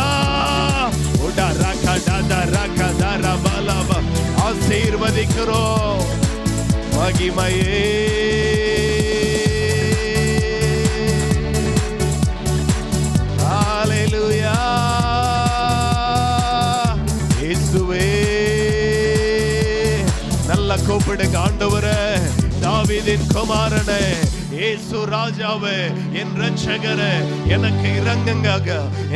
உடரகடதரகதரபலப. ஆசீர்வதிக்கிறோம். மகிமையே. ஹல்லேலூயா. இயேசுவே. நல்ல கூப்பிடுங்க ஆண்டவரே, தாவீதின் குமாரனே, இயேசு ராஜாவே, என் ரட்சகரே, எனக்கு இறங்குங்க,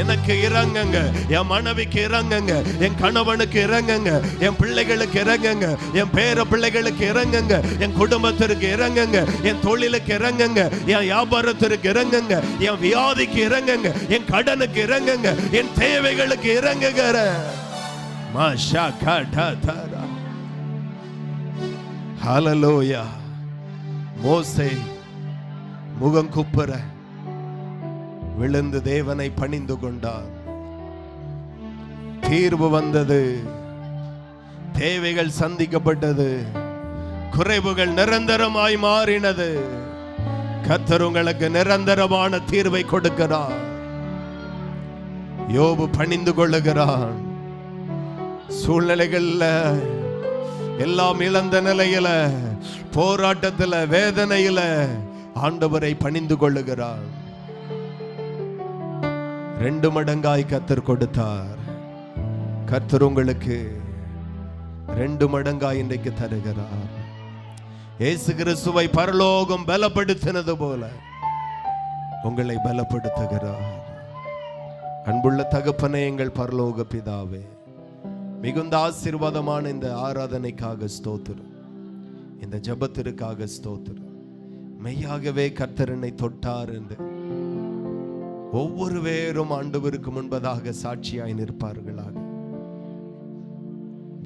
எனக்கு இறங்குங்க. என் மனைவிக்கு இறங்குங்க, என் கணவனுக்கு இறங்குங்க, என் பிள்ளைகளுக்கு இறங்குங்க, என் பேர பிள்ளைகளுக்கு இறங்குங்க, என் குடும்பத்திற்கு இறங்குங்க, என் தொழிலுக்கு இறங்குங்க, என் வியாபாரத்திற்கு இறங்குங்க, என் வியாதிக்கு இறங்குங்க, என் கடனுக்கு இறங்குங்க, என் தேவைகளுக்கு இறங்குங்க. ஹல்லேலூயா. மோசே முகம் குப்புற விழுந்து தேவனை பணிந்து கொண்டார். தீர்வு வந்தது, தேவைகள் சந்திக்கப்பட்டது, குறைவுகள் நிரந்தரமாய் மாறினது. கர்த்தர் உங்களுக்கு நிரந்தரமான தீர்வை கொடுக்கிறார். யோபு பணிந்து கொள்ளுகிறான். சூழ்நிலைகள்ல எல்லாம் இழந்த நிலையில, போராட்டத்துல, வேதனையில ஆண்டவரை பணிந்து கொள்ளுகிறார். 2 மடங்காய் கர்த்தர் கொடுத்தார். கர்த்தர் உங்களுக்கு 2 மடங்காய் இன்றைக்கு தருகிறார். இயேசு கிறிஸ்துவை பரலோகம் பலப்படுத்தினது போல உங்களை பலப்படுத்துகிறார். அன்புள்ள தகப்பனே, எங்கள் பரலோக பிதாவே, மிகுந்த ஆசீர்வாதமான இந்த ஆராதனைக்காக ஸ்தோத்திரம், இந்த ஜெபத்திற்காக ஸ்தோத்திரம். மெய்யாகவே கர்த்தர் என்னை தொட்டார் என்று ஒவ்வொரு பேரும் ஆண்டவருக்கு முன்பதாக சாட்சியாய் நிற்பார்களாக.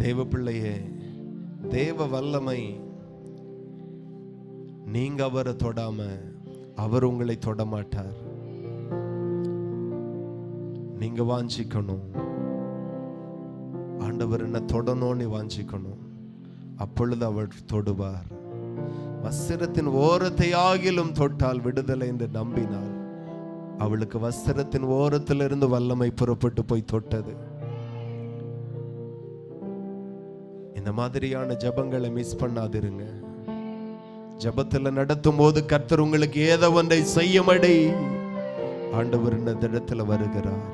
தேவ பிள்ளையே, தேவ வல்லமை நீங்க அவரை தொடாம அவர் உங்களை தொடமாட்டார். நீங்க வாஞ்சிக்கணும், ஆண்டவர் என்ன தொடணும்னு வாஞ்சிக்கணும். அப்பொழுது அவர் தொடுவார். வஸ்திரத்தின் ஓரத்தை ஆகிலும் தொட்டால் விடுதலை என்று நம்பினார். அவளுக்கு வஸ்திரத்தின் ஓரத்திலிருந்து வல்லமை புறப்பட்டு போய் தொட்டது. இந்த மாதிரியான ஜபங்களை மிஸ் பண்ணாதிருங்க. ஜபத்துல நடத்தும் போது கர்த்தர் உங்களுக்கு ஏதோ ஒன்றை செய்யும்படி ஆண்டவர் இந்த இடத்துல வருகிறார்.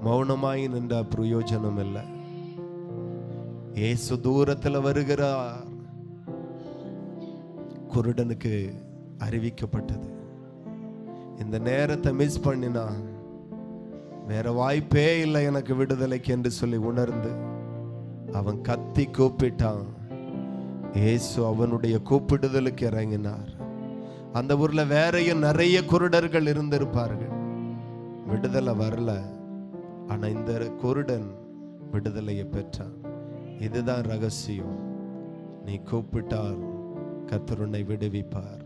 மௌனமாய் நின்ற பிரயோஜனம் இல்லை. இயேசு தூரத்துல வருகிறார். குருடனுக்கு அறிவிக்கப்பட்டது. இந்த நேரத்தை மிஸ் பண்ணினா வேற வாய்ப்பே இல்லை எனக்கு விடுதலைக்கு என்று சொல்லி உணர்ந்து அவன் கத்தி கூப்பிட்டான். இயேசு அவனுடைய கூப்பிடுதலுக்கு இறங்கினார். அந்த ஊர்ல வேறையும் நிறைய குருடர்கள் இருந்திருப்பார்கள், விடுதலை வரல. ஆனா இந்த குருடன் விடுதலையை பெற்றான். இதுதான் ரகசியம். நீ கூப்பிட்டால் கர்த்தர் உன்னை விடுவிப்பார்.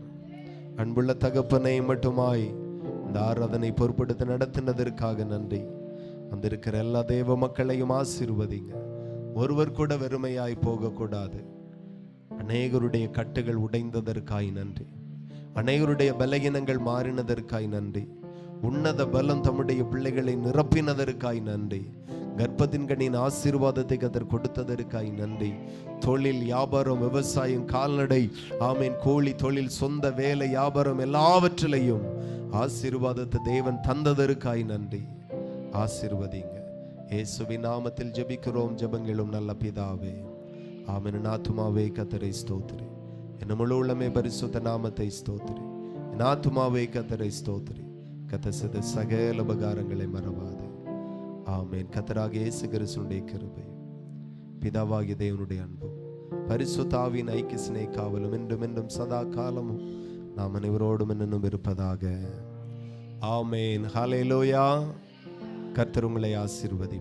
அன்புள்ள தகப்பனை மட்டுமாய் இந்த ஆராதனை பொறுப்படுத்த நடத்தினதற்காக நன்றி. வந்திருக்கிற எல்லா தேவ மக்களையும் ஆசீர்வதிங்க. ஒருவர் கூட வெறுமையாய் போகக்கூடாது. அநேகருடைய கட்டுகள் உடைந்ததற்காய் நன்றி. அநேகருடைய பலகீனங்கள் மாறினதற்காய் நன்றி. உன்னத பலம் தம்முடைய பிள்ளைகளை நிரப்பினதற்காய் நன்றி. கர்ப்பத்தின் கனியின் ஆசீர்வாதத்தை கர்த்தர் கொடுத்ததற்காய் நன்றி. தொழில், வியாபாரம், விவசாயம், கால்நடை, ஆமேன், கோழி தொழில், சொந்த வேலை, வியாபாரம் எல்லாவற்றிலையும் ஆசீர்வாதத்தை தேவன் தந்ததற்காய் நன்றி. ஆசீர்வதிங்க. இயேசுவின் நாமத்தில் ஜெபிக்கிறோம் ஜெபங்களும் நல்ல பிதாவே, ஆமென். என் ஆத்துமாவே கர்த்தரை ஸ்தோத்திரி, என் முழு உள்ளமே பரிசுத்த நாமத்தை ஸ்தோத்திரி. என் ஆத்துமாவே கர்த்தரை ஸ்தோத்திரி, கர்த்தர் செய்த சகல உபகாரங்களை மறவாதே. ஆமென். கர்த்தராகிய இயேசு கிறிஸ்துவின் கிருபையும் பிதாவாகிய தேவனுடைய அன்பும் பரிசுத்த ஆவியின் ஐக்கிய சிநேகாவலும் என்றும் என்றும் சதா காலமும் நாம் அனைவரோடும் என்னும் இருப்பதாக. ஆமென். ஹல்லேலூயா. கர்த்தர் உங்களை ஆசீர்வதி.